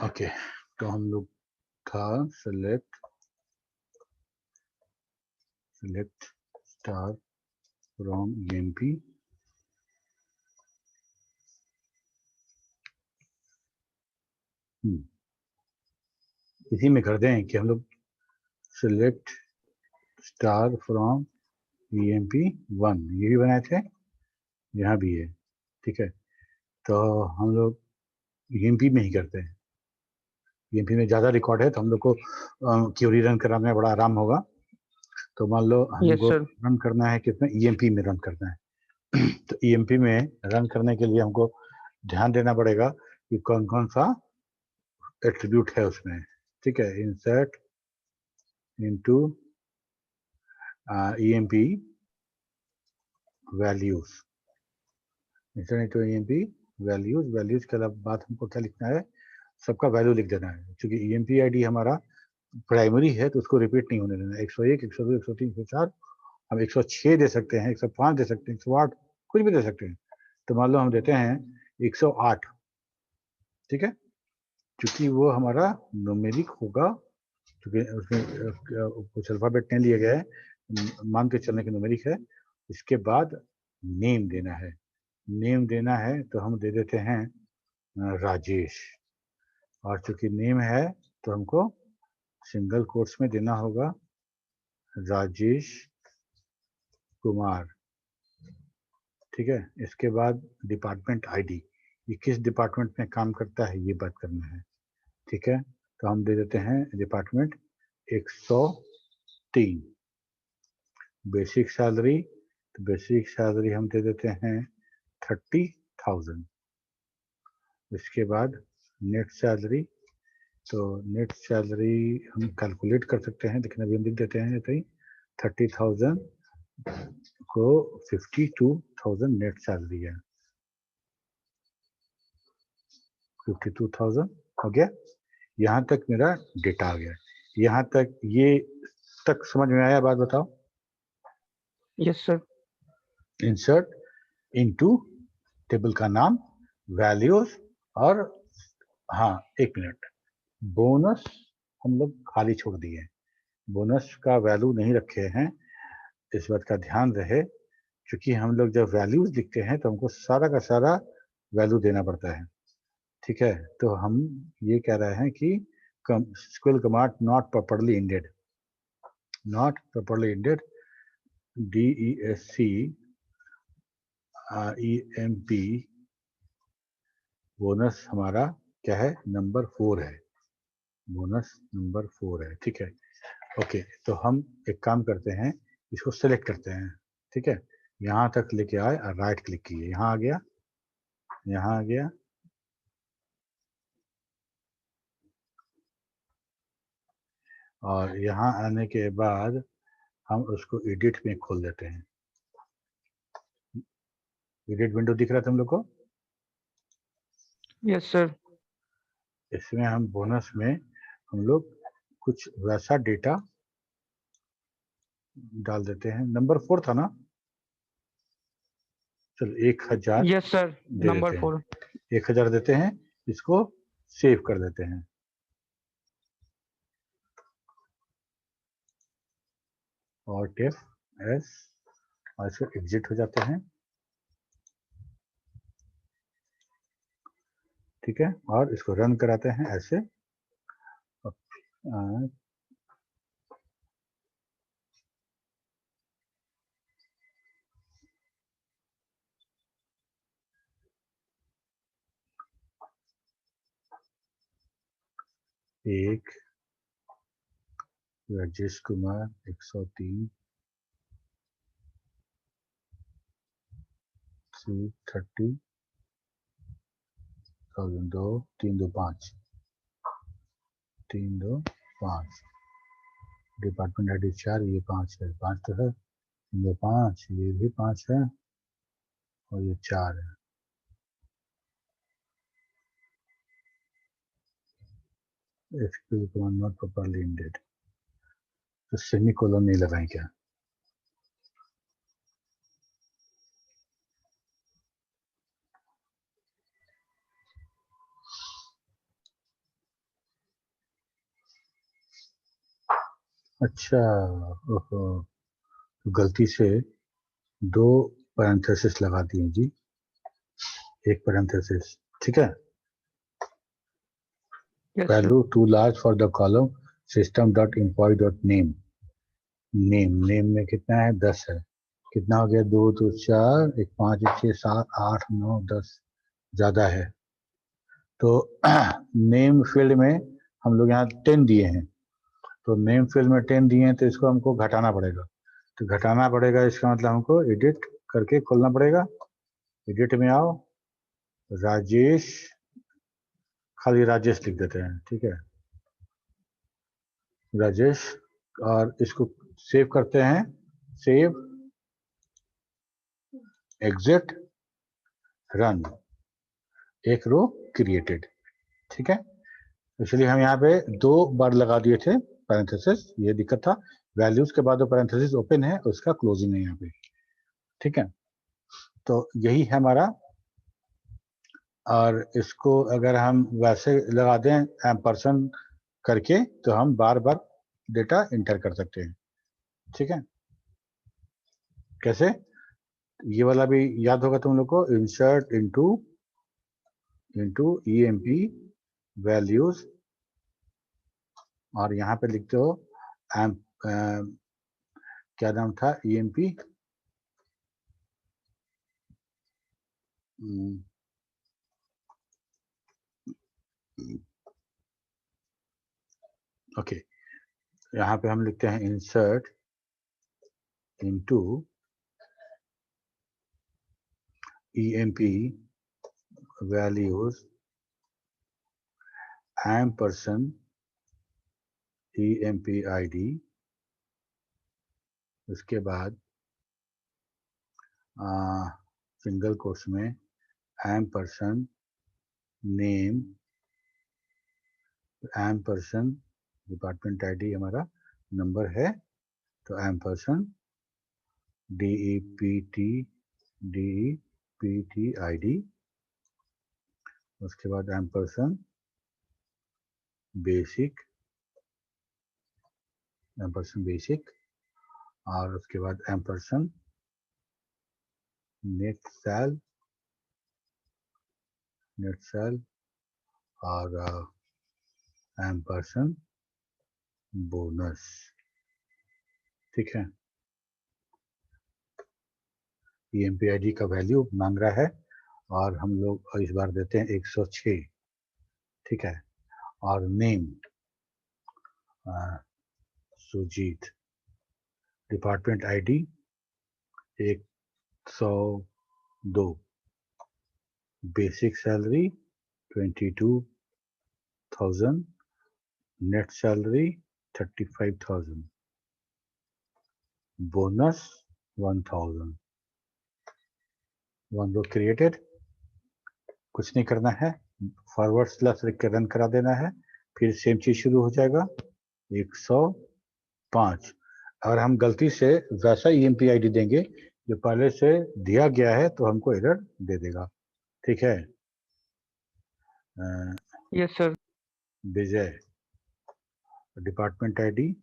ओके, तो हम लोग था सेलेक्ट स्टार फ्रॉम EMP, इसी में कर दें कि हम लोग सिलेक्ट स्टार फ्रॉम EMP1, ये भी बनाए थे, यहाँ भी है, ठीक है। तो हम लोग EMP में ही करते हैं, EMP में ज़्यादा रिकॉर्ड है तो हम लोग को क्यूरी रन कराने में बड़ा आराम होगा। तो मान लो हमको रन करना है किसमें, EMP में रन करना है। तो EMP में रन करने के लिए हमको ध्यान देना पड़ेगा कि कौन कौन सा एट्रीब्यूट है उसमें, ठीक है। Insert into EMP values, insert into EMP values के बाद हमको क्या लिखना है, सबका वैल्यू लिख देना है। क्योंकि EMP ID हमारा प्राइमरी है तो उसको रिपीट नहीं होने देना। 101, 102, 103, 104, हम 106 दे सकते हैं, 105 दे सकते हैं, 108, कुछ भी दे सकते हैं। तो मान लो हम देते हैं 108, ठीक है, क्योंकि वो हमारा न्यूमेरिक होगा, क्योंकि उसमें कुछ अल्फाबेट नहीं लिए गए हैं, मान के चलने के न्यूमेरिक है। इसके बाद नेम देना है, तो हम दे देते हैं राजेश, और चूंकि नेम है तो हमको सिंगल कोट्स में देना होगा राजेश कुमार, ठीक है। इसके बाद डिपार्टमेंट ID, ये किस डिपार्टमेंट में काम करता है ये बात करना है, ठीक है। तो हम दे देते हैं डिपार्टमेंट 103। बेसिक सैलरी, तो बेसिक सैलरी हम दे देते हैं 30,000। इसके बाद नेट सैलरी, तो नेट सैलरी हम कैलकुलेट कर सकते हैं, लेकिन अभी हम लिख देते हैं ऐसे ही 30,000 को 52,000 नेट सैलरी है, 52,000 हो गया। यहाँ तक मेरा डेटा आ गया। यहाँ तक ये तक समझ में आया? बात बताओ। Yes sir. Insert into table का नाम, वैल्यूज, और हाँ एक मिनट, बोनस हम लोग खाली छोड़ दिए, बोनस का वैल्यू नहीं रखे हैं, इस बात का ध्यान रहे। क्योंकि हम लोग जब वैल्यूज लिखते हैं तो हमको सारा का सारा वैल्यू देना पड़ता है, ठीक है। तो हम ये कह रहे हैं कि SQL command not properly ended, not properly ended, DESC EMP bonus हमारा क्या है, नंबर 4 है, बोनस नंबर 4 है। ठीक है, ओके। तो हम एक काम करते हैं, इसको सेलेक्ट करते हैं। ठीक है, यहाँ तक लेके आए और राइट क्लिक किए, यहाँ आ गया, यहाँ आ गया, और यहाँ आने के बाद हम उसको एडिट में खोल देते हैं। एडिट विंडो दिख रहा था हम लोग को? Yes sir. इसमें हम बोनस में हम लोग कुछ वैसा डेटा डाल देते हैं। नंबर 4 था ना? चलो 1000 यस सर, दे नंबर देते 4। हैं, 1000 देते हैं, इसको सेव कर देते हैं। और TF और इसको एग्जिट हो जाते हैं। ठीक है, और इसको रन कराते हैं ऐसे। एक राजेश कुमार 103 330 1002 325 325 डिपार्टमेंट ID 4, ये 5 है, 5 तो है, 325 ये भी 5 है, और ये 4 है। SQL नॉट प्रॉपरली इंडेड, तो सेमीकोलन नहीं लगाएं क्या? अच्छा, ओहो, तो गलती से 2 पैरेंथेसिस लगा दिए जी, एक पैरेंथेसिस। ठीक है, yes sir. value too large for the column system.employee.name, name में कितना है, 10 है, कितना हो गया, 2 2 4 1 5 1 6 7 8 9 10, ज्यादा है। तो नेम फील्ड में हम लोग यहाँ 10 दिए हैं, तो नेम फील्ड में 10 दिए हैं, तो इसको हमको घटाना पड़ेगा। तो घटाना पड़ेगा, इसका मतलब हमको एडिट करके खोलना पड़ेगा। एडिट में आओ, राजेश, खाली राजेश लिख देते हैं। ठीक है, राजेश, और इसको सेव करते हैं, सेव, एग्जिट, रन, एक रो क्रिएटेड। ठीक है, इसलिए हम यहाँ पे 2 बार लगा दिए थे पैरेंथेसिस, ये दिक्कत था। वैल्यूज के बाद वो पैरेंथेसिस ओपन है, उसका क्लोजिंग है यहाँ पे। ठीक है, तो यही है हमारा। और इसको अगर हम वैसे लगा दें एम्परसेंड करके, तो हम बार बार डेटा इंटर कर सकते हैं। ठीक है, कैसे, ये वाला भी याद होगा तुम लोग को, इंसर्ट इनटू EMP वैल्यूज, और यहाँ पे लिखते हो क्या नाम था, EMP ओके, यहाँ पे हम लिखते हैं insert into EMP values ampersand EMP ID, उसके बाद सिंगल कोर्स में ampersand name, ampersand department ID हमारा नंबर है, तो एम्परसेंड DEPT ID, उसके बाद एम्परसेंड बेसिक, और उसके बाद एम्परसेंड नेट सेल, और एम्परसेंड बोनस। ठीक है, EMP ID का वैल्यू मांग रहा है और हम लोग इस बार देते हैं 106, ठीक है। और name Sujeet, department ID 102, basic salary 22,000, net salary 35,000, bonus 1,000। One row created, कुछ नहीं करना है, फॉरवर्ड स्लैश लिख के रन करा देना है, फिर सेम चीज शुरू हो जाएगा 105। अगर हम गलती से वैसा EMP ID देंगे जो पहले से दिया गया है तो हमको एरर दे देगा, ठीक है। Yes sir. Vijay, department ID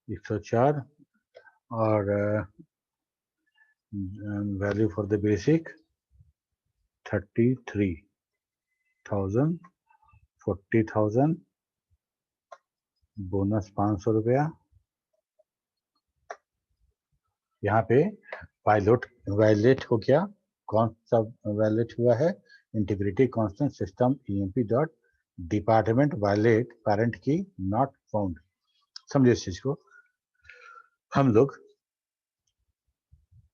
104 और value for the basic 33,000, 40,000, bonus 500 रुपया। यहाँ पे वायलेट हो गया, कौन सा वायलेट हुआ है? Integrity constant system EMP dot department violate parent key not found. समझे इस चीज को? हम लोग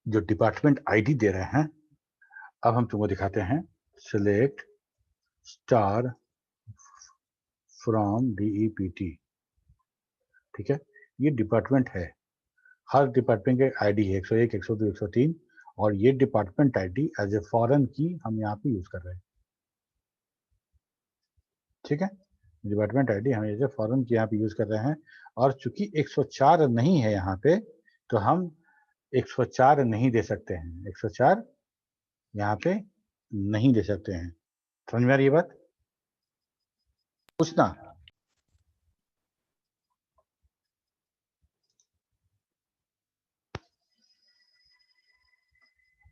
जो डिपार्टमेंट ID दे रहे हैं, अब हम तुमको दिखाते हैं, सिलेक्ट स्टार फ्रॉम DEPT, ठीक है। ये डिपार्टमेंट है, हर डिपार्टमेंट के ID है 101, 102, 103 और ये department ID as a foreign key हम यहाँ पे यूज कर रहे हैं, ठीक है। डिपार्टमेंट ID हम एज ए फॉरेन की यहाँ पे यूज कर रहे हैं और चूंकि 104 नहीं है यहाँ पे तो हम 104 नहीं दे सकते हैं, 104 यहाँ पे नहीं दे सकते हैं। समझ में आ रही है बात? पूछना।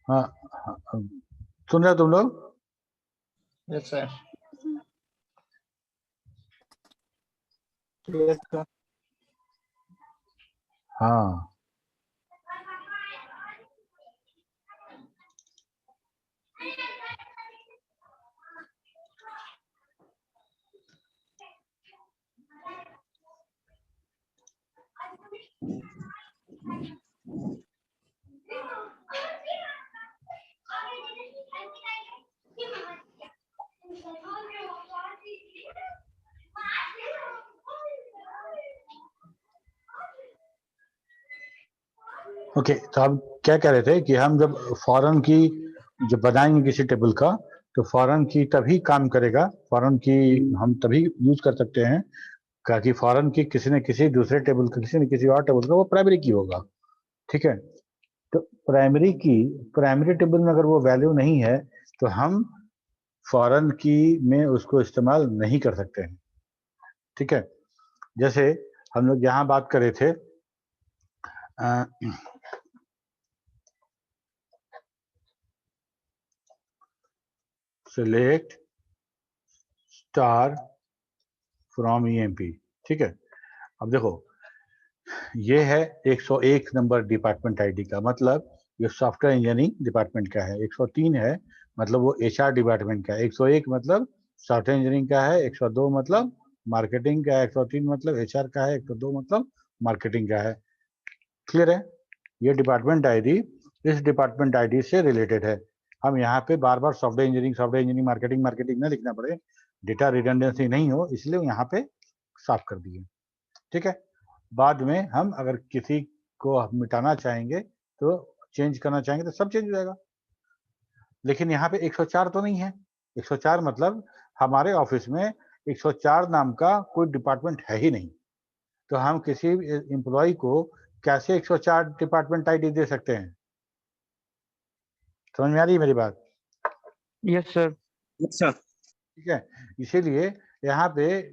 हाँ, सुन रहे तुम लोग? Yes sir. Yes sir. हाँ, ओके। तो हम क्या कह रहे थे कि हम जब फॉरेन की जब बनाएंगे किसी टेबल का तो फॉरेन की तभी काम करेगा, फॉरेन की हम तभी यूज कर सकते हैं कि फॉरेन की किसी न किसी दूसरे टेबल का, किसी न किसी और टेबल का वो प्राइमरी की होगा, ठीक है। तो प्राइमरी टेबल में अगर वो वैल्यू नहीं है तो हम फॉरेन की में उसको इस्तेमाल नहीं कर सकते हैं, ठीक है। जैसे हम लोग यहाँ बात कर रहे थे सिलेक्ट स्टार फ्रॉम EMP, ठीक है। अब देखो ये है 101 नंबर डिपार्टमेंट ID का, मतलब ये सॉफ्टवेयर इंजीनियरिंग डिपार्टमेंट का है। 103 है मतलब वो HR डिपार्टमेंट का है। 101 मतलब सॉफ्टवेयर इंजीनियरिंग का है। 102 मतलब मार्केटिंग का है। 103 मतलब HR का है। 102 मतलब मार्केटिंग का है। क्लियर है? ये डिपार्टमेंट ID इस डिपार्टमेंट ID से रिलेटेड है। हम यहाँ पे बार बार सॉफ्टवेयर इंजीनियरिंग मार्केटिंग ना लिखना पड़े, डेटा रिडंडेंसी नहीं हो, इसलिए यहाँ पे साफ कर दिए, ठीक है। बाद में हम अगर किसी को मिटाना चाहेंगे तो चेंज करना चाहेंगे तो सब चेंज हो जाएगा। लेकिन यहाँ पे 104 तो नहीं है। 104 मतलब हमारे ऑफिस में 104 नाम का कोई डिपार्टमेंट है ही नहीं, तो हम किसी एम्प्लॉय को कैसे 104 डिपार्टमेंट ID दे सकते हैं? समझ में आ रही है मेरी बात? Yes sir. अच्छा। ठीक है, इसीलिए यहाँ पे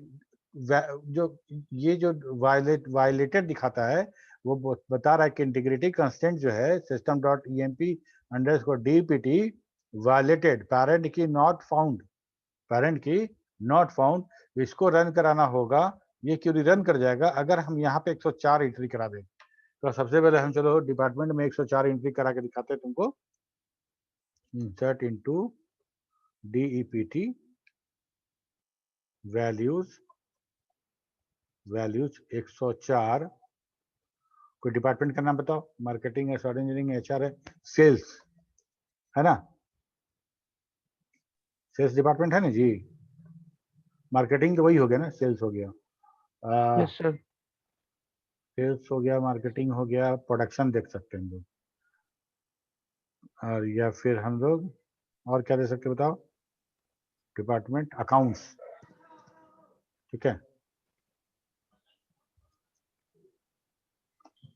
जो ये जो वायलेटेड दिखाता है वो बता रहा है कि इंटीग्रिटी कंस्टेंट जो है system dot EMP underscore DPT violated, parent key not found, इसको रन कराना होगा ये क्यूरी रन कर जाएगा अगर हम यहाँ पे 104 एंट्री करा दें। तो सबसे पहले हम चलो डिपार्टमेंट में 104 एंट्री करा के दिखाते हैं तुमको। Insert into DEPT values 104। कोई डिपार्टमेंट का नाम बताओ, मार्केटिंग है, सॉफ्टवेयर इंजीनियरिंग, HR है, सेल्स है ना, सेल्स डिपार्टमेंट है ना जी। मार्केटिंग तो वही हो गया ना, सेल्स हो गया, यस सर। सेल्स हो गया, मार्केटिंग हो गया, प्रोडक्शन देख सकते हैं हम लोग, और या फिर हम लोग और क्या दे सकते हैं बताओ, डिपार्टमेंट अकाउंट्स, ठीक है,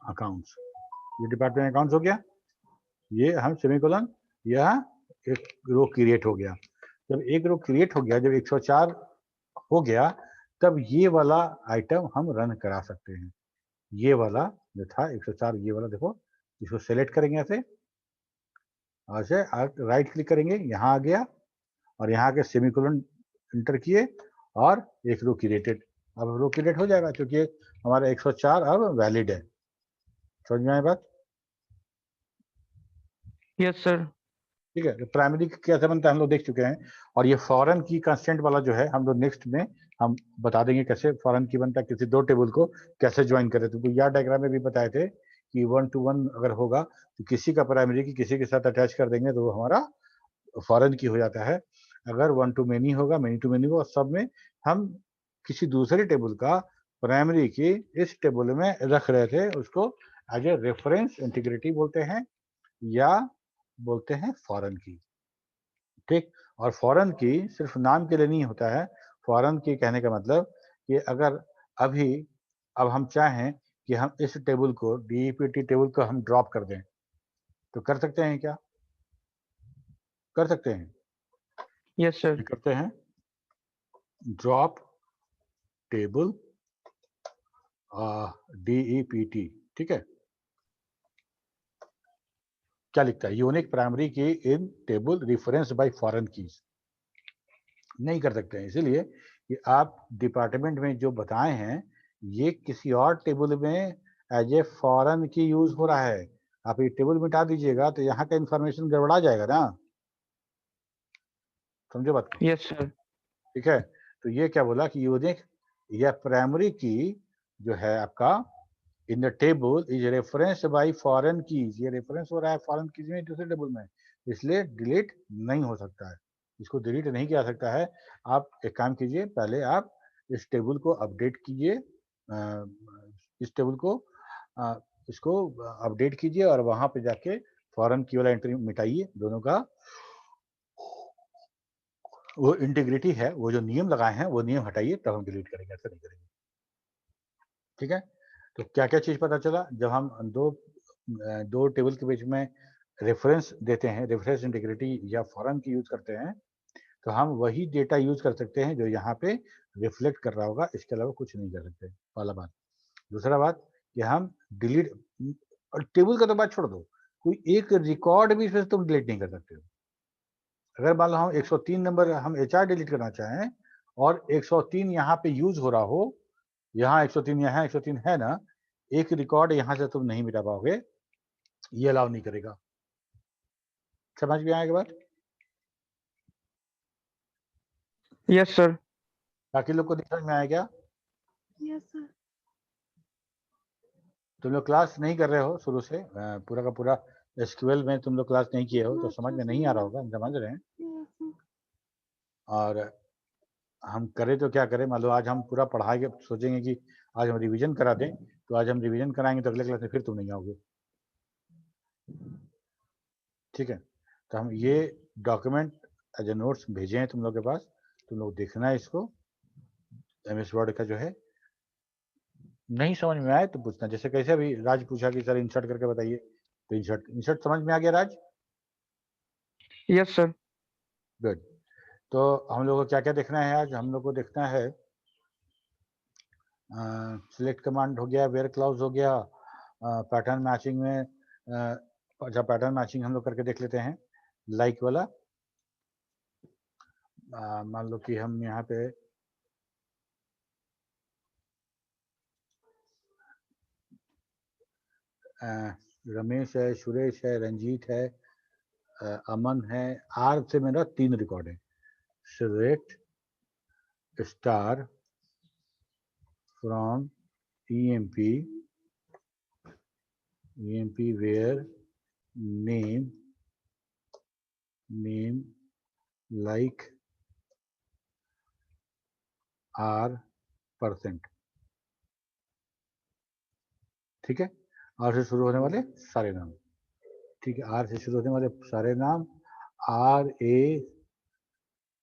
अकाउंट्स, ये डिपार्टमेंट अकाउंट्स हो गया, ये हम सेमीकोलन, यह एक रो क्रिएट हो गया। जब एक रो क्रिएट हो गया, जब 104 हो गया, तब ये वाला आइटम हम रन करा सकते हैं। ये वाला जो था 104, ये वाला देखो, इसको सेलेक्ट करेंगे ऐसे, ऐसे राइट क्लिक करेंगे, यहाँ आ गया, और यहाँ के सेमीकोलन इंटर किए और एक रो क्रिएटेड। अब रो क्रिएट हो जाएगा क्योंकि हमारा 104 अब वैलिड है। समझ में आए बात? Yes sir. ठीक है, तो प्राइमरी कैसे बनता है हम लोग देख चुके हैं, और ये फॉरेन की कंस्टेंट वाला जो है हम लोग नेक्स्ट में हम बता देंगे कैसे फॉरेन की बनता है, किसी दो टेबल को कैसे ज्वाइन करें। तो यार डायग्राम में भी बताए थे कि 1 to 1 अगर होगा तो किसी का प्राइमरी की किसी के साथ अटैच कर देंगे तो वो हमारा फॉरेन की हो जाता है। अगर 1 to many होगा, many to many होगा, सब में हम किसी दूसरे टेबल का प्राइमरी की इस टेबल में रख रहे थे, उसको एज ए रेफरेंस इंटीग्रिटी बोलते हैं या बोलते हैं फॉरेन की। ठीक, और फॉरेन की सिर्फ नाम के लिए नहीं होता है। फॉरेन की कहने का मतलब कि अगर अभी अब हम चाहें कि हम इस टेबल को DEPT टेबल को हम ड्रॉप कर दें तो कर सकते हैं क्या? कर सकते हैं। Yes sir. करते हैं ड्रॉप टेबल DEPT, ठीक है। क्या लिखता है? यूनिक प्राइमरी की इन table reference bye foreign keys. नहीं कर सकते हैं, इसीलिए कि आप डिपार्टमेंट में जो बताए हैं ये किसी और टेबल में एज ए फॉरेन की यूज हो रहा है। आप ये टेबल मिटा दीजिएगा तो यहाँ का इंफॉर्मेशन गड़बड़ा जाएगा ना, समझो बात को? Yes sir. ठीक है, तो ये क्या बोला कि यूनिक या प्राइमरी की जो है आपका in the table is reference bye foreign keys. ये रेफरेंस हो रहा है फॉरेन कीज में दूसरे टेबल में, इसलिए डिलीट नहीं हो सकता है, इसको डिलीट नहीं किया सकता है। आप एक काम कीजिए, पहले आप इस टेबल को अपडेट कीजिए, इस टेबल को इसको अपडेट कीजिए और वहां पे जाके फॉरेन की वाला एंट्री मिटाइए दोनों का। वो इंटीग्रिटी है, वो जो नियम लगाए हैं वो नियम हटाइए, तब हम डिलीट करेंगे, ऐसा नहीं करेंगे। ठीक है, तो क्या क्या चीज पता चला? जब हम दो टेबल के बीच में रेफरेंस देते हैं, रेफरेंस इंटीग्रिटी या फॉरेन की यूज करते हैं, तो हम वही डेटा यूज कर सकते हैं जो यहाँ पे रिफ्लेक्ट कर रहा होगा, इसके अलावा कुछ नहीं कर सकते, पहला बात। दूसरा बात कि हम डिलीट, और टेबल का तो बात छोड़ दो, कोई एक रिकॉर्ड भी इसमें तुम डिलीट नहीं कर सकते हो। अगर मान लो हम 103 नंबर हम HR डिलीट करना चाहें और 103 यहाँ पे यूज हो रहा हो, यहाँ 103 यहाँ 103 है ना, एक रिकॉर्ड यहाँ से तुम नहीं मिटा पाओगे, ये अलाउ नहीं करेगा। समझ में आएगा बात? Yes sir. बाकी लोग को समझ में आया क्या? Yes sir. तुम लोग क्लास नहीं कर रहे हो शुरू से, पूरा का पूरा SQL में तुम लोग क्लास नहीं किए हो तो समझ में नहीं आ रहा होगा, हम समझ रहे हैं। Yes sir. और हम करें तो क्या करें, मान लो आज हम पूरा पढ़ाएंगे, सोचेंगे कि आज हम रिवीजन करा दें, तो आज हम रिवीजन कराएंगे तो अगले क्लास में फिर तुम नहीं आओगे। ठीक है, तो हम ये डॉक्यूमेंट एज ए नोट्स भेजे हैं तुम लोग के पास, तुम लोग देखना है इसको। MS वर्ड का जो है, नहीं समझ में आए तो पूछना, जैसे कैसे अभी राज पूछा कि सर इंसर्ट करके बताइए, तो इंसर्ट समझ में आ गया राज? Yes sir. गुड। तो हम लोग को क्या क्या देखना है आज? हम लोग को देखना है सिलेक्ट कमांड हो गया, वेयर क्लाउज हो गया, पैटर्न मैचिंग में अच्छा पैटर्न मैचिंग हम लोग करके देख लेते हैं, लाइक वाला। मान लो कि हम यहाँ पे रमेश है, सुरेश है, रंजीत है, अमन है। आर से मेरा 3 रिकॉर्ड है। Select star from EMP where name like R%। ठीक है, आर से शुरू होने वाले सारे नाम। ठीक है, आर से शुरू होने वाले सारे नाम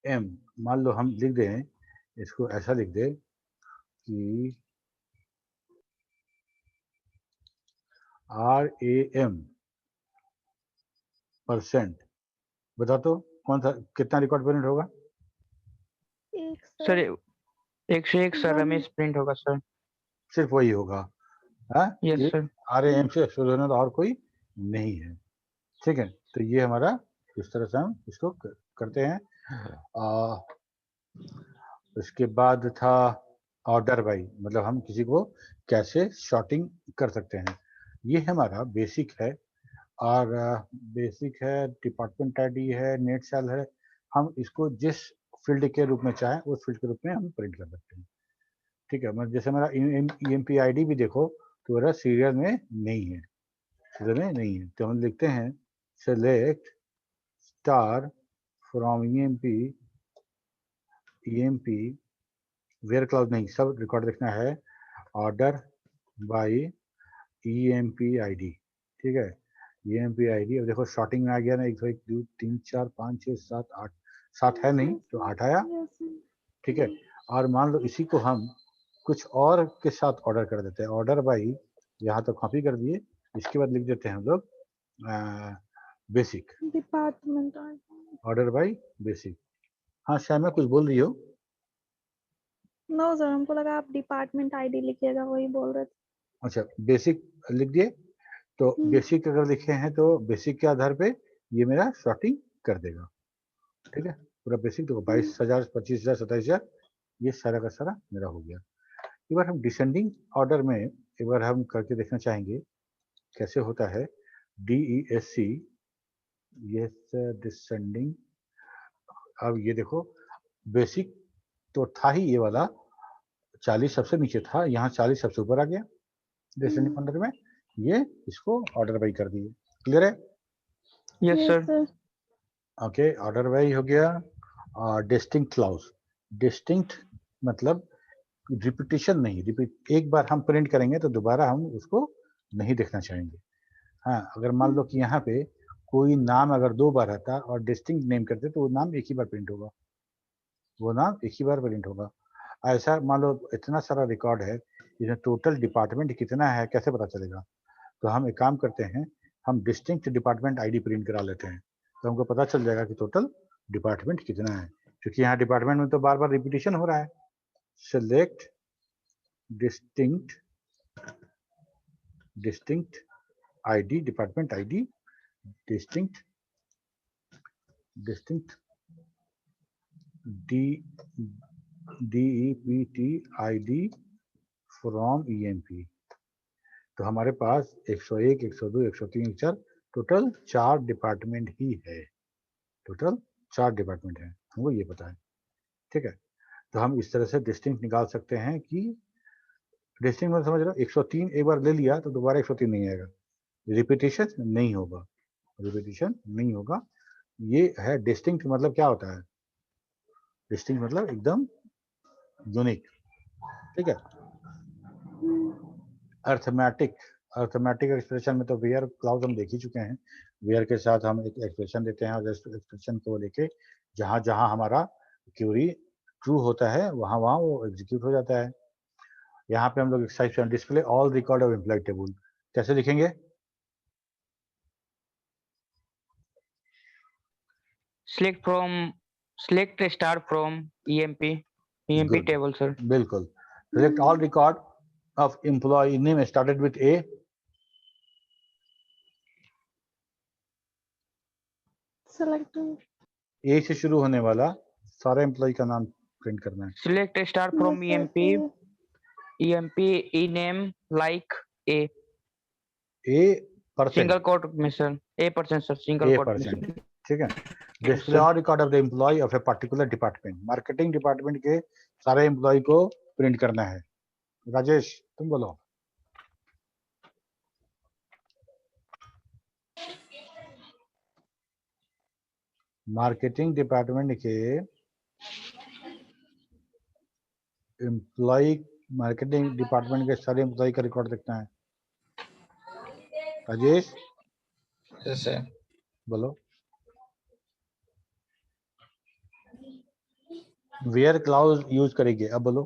RAM। मान लो हम लिख दें, इसको ऐसा लिख दे कि RAM%। बता तो कौन सा, कितना रिकॉर्ड प्रिंट होगा? एक सर 101 सर रमेश प्रिंट होगा सर। सिर्फ वही होगा, हाँ? Yes sir. RAM से शुरू होने वाला और कोई नहीं है। ठीक है, तो ये हमारा इस तरह से हम इसको करते हैं। उसके बाद था ऑर्डर बाई, मतलब हम किसी को कैसे शॉर्टिंग कर सकते हैं। ये हमारा बेसिक है, और बेसिक है, डिपार्टमेंट आईडी है, नेट सेल है। हम इसको जिस फील्ड के रूप में चाहें उस फील्ड के रूप में हम प्रिंट कर सकते हैं। ठीक है, जैसे मेरा EMP आईडी भी देखो तो मेरा सीरियल में नहीं है, सीरियल में नहीं है। तो हम लिखते हैं select star from EMP where clause नहीं, सब रिकॉर्ड लिखना है, ऑर्डर बाय EMP आईडी। ठीक है, EMP आईडी। अब देखो शॉर्टिंग में आ गया ना, 1 2 3 4 5 6 7 8, 7 है नहीं तो 8 आया। ठीक है, और मान लो इसी को हम कुछ और के साथ ऑर्डर कर देते हैं, ऑर्डर बाई, यहाँ तो कॉपी कर दिए, इसके बाद लिख देते हैं हम लोग basic, department order by basic. हाँ श्यामा कुछ बोल रही हो? नो सर, हमको लगा आप डिपार्टमेंट आईडी लिखिएगा, वही बोल रहे थे। अच्छा, बेसिक लिख दिए। तो बेसिक अगर लिखे हैं तो बेसिक के आधार पे ये मेरा शॉर्टिंग कर देगा। ठीक है, पूरा बेसिक देखो 22,000 25,000 27,000, ये सारा का सारा मेरा हो गया। एक बार हम डिसेंडिंग ऑर्डर में एक बार हम करके देखना चाहेंगे कैसे होता है। DESC, ये डिसेंडिंग। अब ये देखो बेसिक तो था ही ये वाला, 40 सबसे नीचे था, यहाँ 40 सबसे ऊपर आ गया डिसेंडिंग ऑर्डर में। ये इसको ऑर्डर बाई कर दिए। क्लियर है? Yes sir. Okay, order by हो गया। और डिस्टिंक्ट क्लाउज, डिस्टिंक्ट मतलब रिपीटिशन नहीं, रिपीट एक बार हम प्रिंट करेंगे तो दोबारा हम उसको नहीं देखना चाहेंगे। हाँ, अगर मान लो कि यहाँ पे कोई नाम अगर 2 बार आता और डिस्टिंक्ट नेम करते तो वो नाम एक ही बार प्रिंट होगा, वो नाम एक ही बार प्रिंट होगा। ऐसा मान लो इतना सारा रिकॉर्ड है, इसमें टोटल डिपार्टमेंट कितना है कैसे पता चलेगा? तो हम एक काम करते हैं, हम डिस्टिंक्ट डिपार्टमेंट आईडी प्रिंट करा लेते हैं, तो हमको पता चल जाएगा कि टोटल डिपार्टमेंट कितना है, क्योंकि यहाँ डिपार्टमेंट में तो बार बार रिपीटिशन हो रहा है। Select distinct ID, department ID, distinct DEPT ID from EMP। तो हमारे पास 101 102 103 104 टोटल 4 डिपार्टमेंट ही है, टोटल 4 डिपार्टमेंट है, हमको ये पता है। ठीक है, तो हम इस तरह से डिस्टिंक्ट निकाल सकते हैं कि डिस्टिंक्ट में समझ रहे हो, 103 एक बार ले लिया तो दोबारा 103 नहीं आएगा, रिपीटिशन नहीं होगा, रिपीटिशन नहीं होगा। ये है डिस्टिंक्ट। मतलब क्या होता है? डिस्टिंक्ट मतलब एकदम यूनिक। ठीक है, अर्थमेटिक एक्सप्रेशन में तो वेयर क्लाउज हम देख ही चुके हैं। वेयर के साथ हम एक एक्सप्रेशन देते हैं और एक्सप्रेशन को लेके जहां जहां हमारा क्यूरी ट्रू होता है वहां वहां वो एग्जीक्यूट हो जाता है। यहाँ पे हम लोग exercise display all record of employ table कैसे लिखेंगे? select star from EMP Good. table sir। बिल्कुल, select all record of employee name started with A। Select A से शुरू होने वाला सारे एम्प्लॉय का नाम प्रिंट करना है। select star from EMP e name like A। Single quote में sir A% sir single quote में। ठीक है। डिस्प्ले और record of the employee of a particular department, marketing department के सारे एम्प्लॉय को प्रिंट करना है। राजेश तुम बोलो। मार्केटिंग डिपार्टमेंट के एम्प्लॉय, मार्केटिंग डिपार्टमेंट के सारे एम्प्लॉय का रिकॉर्ड देखना है। राजेश जैसे बोलो। वेयर क्लाउज यूज करेंगे, अब बोलो।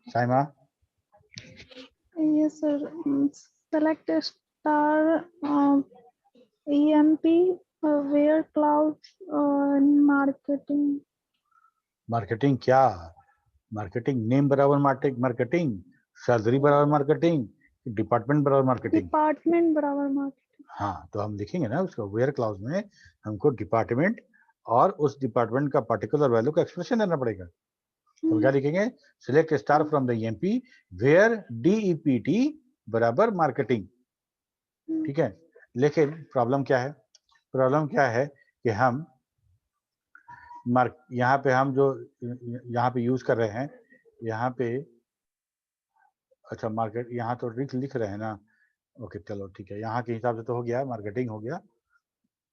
Saima. Yes, sir. Select a star EMP where clouds marketing. Marketing क्या? मार्केटिंग नेम बराबर मार्केटिंग, सैलरी बराबर मार्केटिंग, डिपार्टमेंट बराबर मार्केटिंग। डिपार्टमेंट बराबर मार्केटिंग। हाँ, तो हम लिखेंगे ना उसका वेयर क्लाउज में हमको डिपार्टमेंट और उस डिपार्टमेंट का पर्टिकुलर वैल्यू का एक्सप्रेशन देना पड़ेगा। तो क्या लिखेंगे? Select star from the EMP where DEPT बराबर मार्केटिंग। ठीक है, लेकिन प्रॉब्लम क्या है? प्रॉब्लम क्या है कि हम यहाँ पे हम जो यहाँ पे यूज कर रहे हैं, यहाँ पे अच्छा मार्केट यहाँ तो लिख रहे हैं ना। ओके चलो ठीक है, यहाँ के हिसाब से तो हो गया, मार्केटिंग हो गया।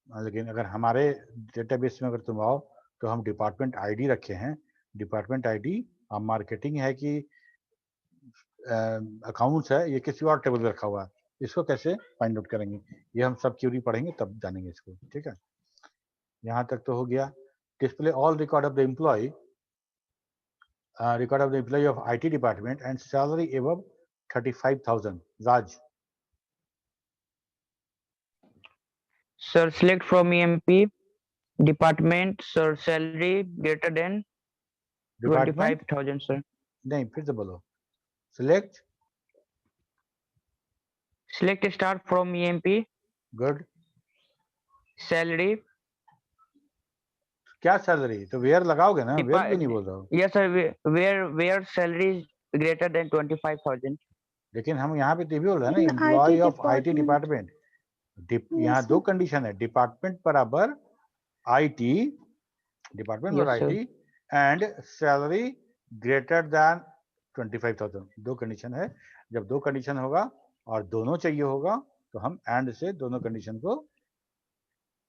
लेकिन अगर हमारे डेटाबेस में अगर तुम आओ तो हम डिपार्टमेंट आईडी रखे हैं, डिपार्टमेंट आईडी और मार्केटिंग है कि अकाउंट्स है, ये किसी और टेबल में रखा हुआ है। इसको कैसे फाइंड आउट करेंगे? ये हम सब क्यूरी पढ़ेंगे तब जानेंगे इसको। ठीक है, यहाँ तक तो हो गया। Display all record of the employ, record of the employee of IT department and salary above 35,000. Raj. Sir, select from EMP department, sir, salary greater than 25,000 sir. नहीं, फिर से बोलो। Select. Select star from EMP. Good. Salary. क्या सैलरी? तो वेयर लगाओगे ना, वेयर भी नहीं बोल रहा हूँ। Yes sir, where salary is greater than 25,000. लेकिन हम यहाँ पे तो भी बोल रहे हैं ना, एम्प्लॉय ऑफ IT डिपार्टमेंट। यहाँ दो कंडीशन है, डिपार्टमेंट बराबर IT, डिपार्टमेंट बराबर IT and salary greater than 25,000। दो कंडीशन है। जब दो कंडीशन होगा और दोनों चाहिए होगा तो हम एंड से दोनों कंडीशन को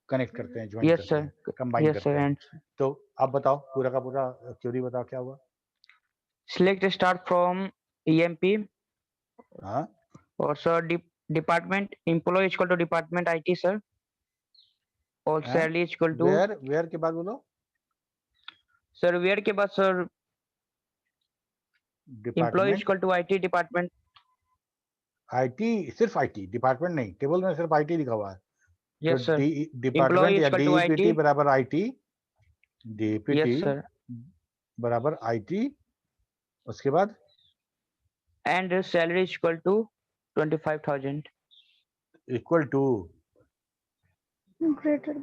कनेक्ट करते हैं, ज्वाइन करते हैं, कंबाइन करते हैं। तो अब बताओ पूरा का पूरा क्वेरी बताओ क्या हुआ। Select start from EMP. हाँ, और sir department employ equal to department IT sir, और सैलरी इक्वल टू वेयर के बाद बोलो सर, वेयर के बाद sir employ equal to IT department. IT सिर्फ IT डिपार्टमेंट नहीं, टेबल में सिर्फ IT लिखा हुआ है। यस सर, डिपार्टमेंट या DEPT बराबर IT, DEPT बराबर IT, उसके बाद and salary equal to 25,000 equal to greater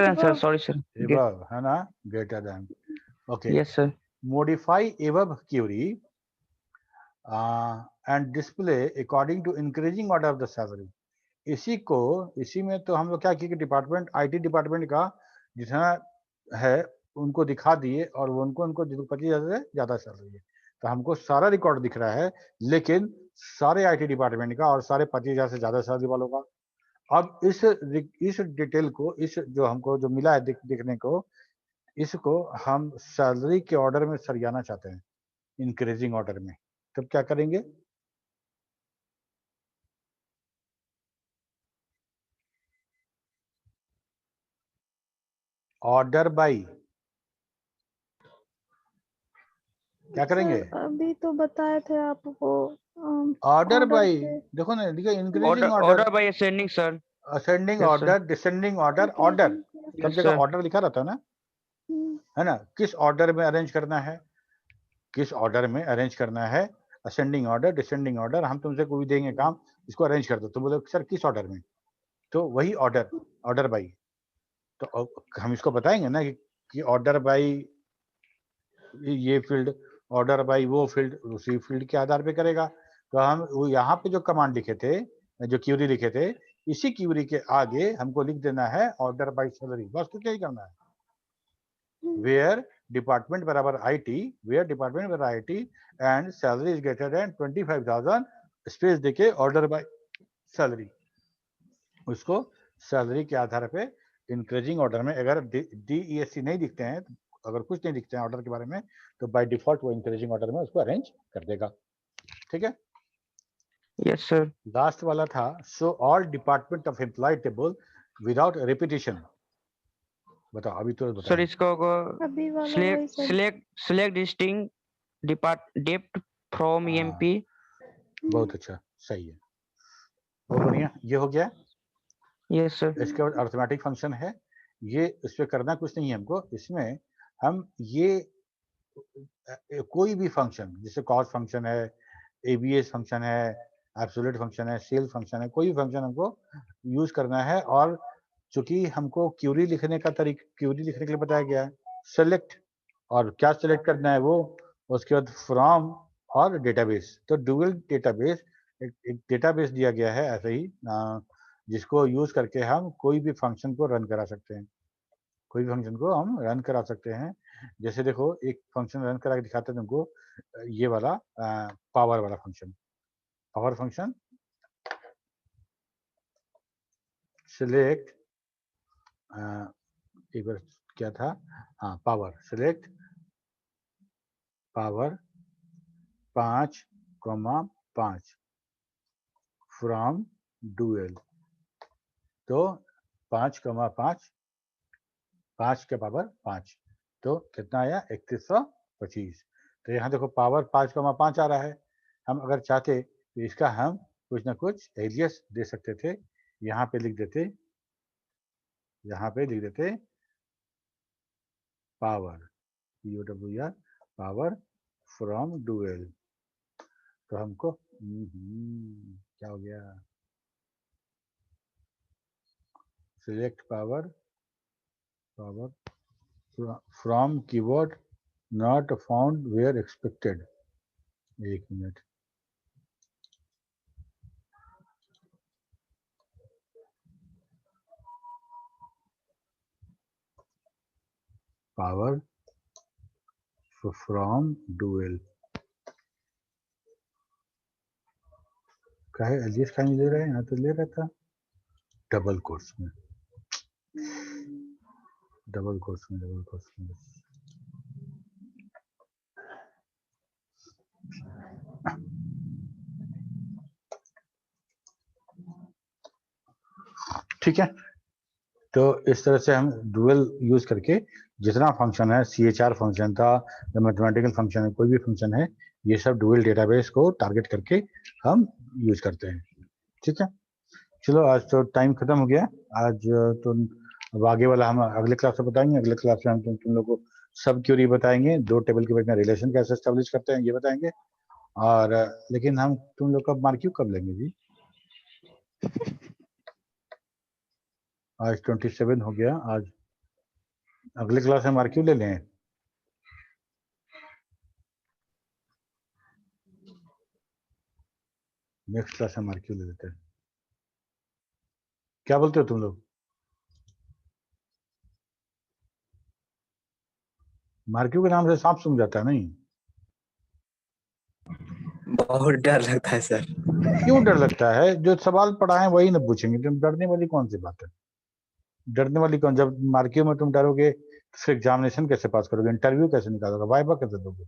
than sir, sorry sir, above है ना, greater than। Okay, yes sir. Modify above query and display according to increasing order of the salary। इसी में तो हम लोग क्या किए कि डिपार्टमेंट IT डिपार्टमेंट का जितना है उनको दिखा दिए और वो उनको 25,000 से ज्यादा सैलरी है, तो हमको सारा रिकॉर्ड दिख रहा है, लेकिन सारे IT डिपार्टमेंट का और सारे 25,000 से ज्यादा सैलरी वालों का। अब इस डिटेल को, इस जो हमको जो मिला है देखने को, इसको हम सैलरी के ऑर्डर में सरियाना चाहते हैं, इंक्रीजिंग ऑर्डर में। तब क्या करेंगे? ऑर्डर बाय क्या करेंगे? अभी तो बताए थे आपको ऑर्डर बाय, देखो ना, देखो increasing order by ascending sir, ascending order, descending order, order सब जगह ऑर्डर लिखा रहता है ना, है ना। किस ऑर्डर में अरेंज करना है, किस ऑर्डर में अरेंज करना है, असेंडिंग ऑर्डर, डिसेंडिंग ऑर्डर। हम तुमसे कोई देंगे काम, इसको अरेंज कर दो, तो बोलो सर किस ऑर्डर में, तो वही ऑर्डर, ऑर्डर बाय। तो हम इसको बताएंगे ना कि कि ऑर्डर बाई ये फील्ड, ऑर्डर बाई वो फील्ड, उसी फील्ड के आधार पे करेगा। तो हम वो यहाँ पे जो कमांड लिखे थे, जो क्यूरी लिखे थे, इसी क्यूरी के आगे हमको लिख देना है ऑर्डर बाई सैलरी, बस कुछ नहीं करना है। वेयर डिपार्टमेंट बराबर IT, वेयर डिपार्टमेंट बराबर IT and salary is greater than 25,000, space देके ऑर्डर बाई सैलरी, उसको सैलरी के आधार पे इंक्रीजिंग ऑर्डर में, अगर DESC नहीं दिखते हैं, अगर कुछ नहीं दिखते हैं ऑर्डर के बारे में, तो बाय डिफॉल्ट वो इंक्रीजिंग ऑर्डर में उसको अरेंज कर देगा। ठीक है, यस सर। लास्ट वाला था so all department of employ table without repetition. बताओ अभी तो बताओ। सर इसको अभी वाला वही sir. Select distinct dept from EMP। बहुत अच्छा, सही है, बहुत बढ़िया, ये हो गया। Yes sir. इसके बाद अरिथमेटिक फंक्शन है, ये इस पे करना कुछ नहीं है हमको, इसमें हम ये कोई भी फंक्शन, जैसे कॉस्ट फंक्शन है, ABS फंक्शन है, एब्सोल्यूट फंक्शन है, सेल फंक्शन है, कोई भी फंक्शन हमको यूज करना है। और चूंकि हमको क्यूरी लिखने का तरीका, क्यूरी लिखने के लिए बताया गया है सेलेक्ट, और क्या सेलेक्ट करना है वो, उसके बाद फ्रॉम और डेटाबेस। तो डुअल डेटाबेस, एक डेटाबेस दिया गया है ऐसे ही, जिसको यूज करके हम कोई भी फंक्शन को रन करा सकते हैं, कोई भी फंक्शन को हम रन करा सकते हैं। जैसे देखो एक फंक्शन रन करा के दिखाते हैं तुमको, ये वाला पावर वाला फंक्शन, पावर फंक्शन सिलेक्ट, एक बार क्या था, हाँ power, select power 5,5 from dual. तो 5,5, 5 के पावर 5, तो कितना आया 3125। तो यहाँ देखो पावर 5,5 आ रहा है। हम अगर चाहते तो इसका हम कुछ ना कुछ एलियस दे सकते थे, यहाँ पे लिख देते, यहाँ पे लिख देते power, POWR, power from dual. तो हमको क्या हो गया, select power, power from keyword not found where expected. एक मिनट, पावर फ्रॉम डुअल का है, एलियस का नहीं ले रहे हैं, यहाँ तो ले रहा था डबल कोर्स में, डबल कोर्स में, डबल कोर्स में। ठीक है, तो इस तरह से हम डुअल यूज करके जितना फंक्शन है, CHR फंक्शन था, मैथमेटिकल फंक्शन है, कोई भी फंक्शन है, ये सब डुअल डेटाबेस को टारगेट करके हम यूज करते हैं। ठीक है, चलो आज तो टाइम खत्म हो गया आज, तो अब आगे वाला हम अगले क्लास में बताएंगे। अगले क्लास में हम तुम लोग को सब क्यूरी बताएंगे, दो टेबल के बीच में रिलेशन कैसे एस्टेब्लिश करते हैं ये बताएंगे। और लेकिन हम तुम लोग का मार्क्यू कब लेंगे जी? आज 27 हो गया, आज अगले क्लास में मार्क्यू ले लें। नेक्स्ट क्लास में मार्क्यू ले लेते हैं, क्या बोलते हो तुम लोग? मार्क्यू के नाम से सांप सूंघ जाता है नहीं? बहुत डर लगता है सर। क्यों डर लगता है? जो सवाल पढ़ाए वही ना पूछेंगे, तुम डरने वाली कौन सी बात है? डरने वाली कौन, जब मार्क्यू में तुम डरोगे फिर एग्जामिनेशन कैसे पास करोगे, इंटरव्यू कैसे निकालोगे, वाइवा कैसे दोगे?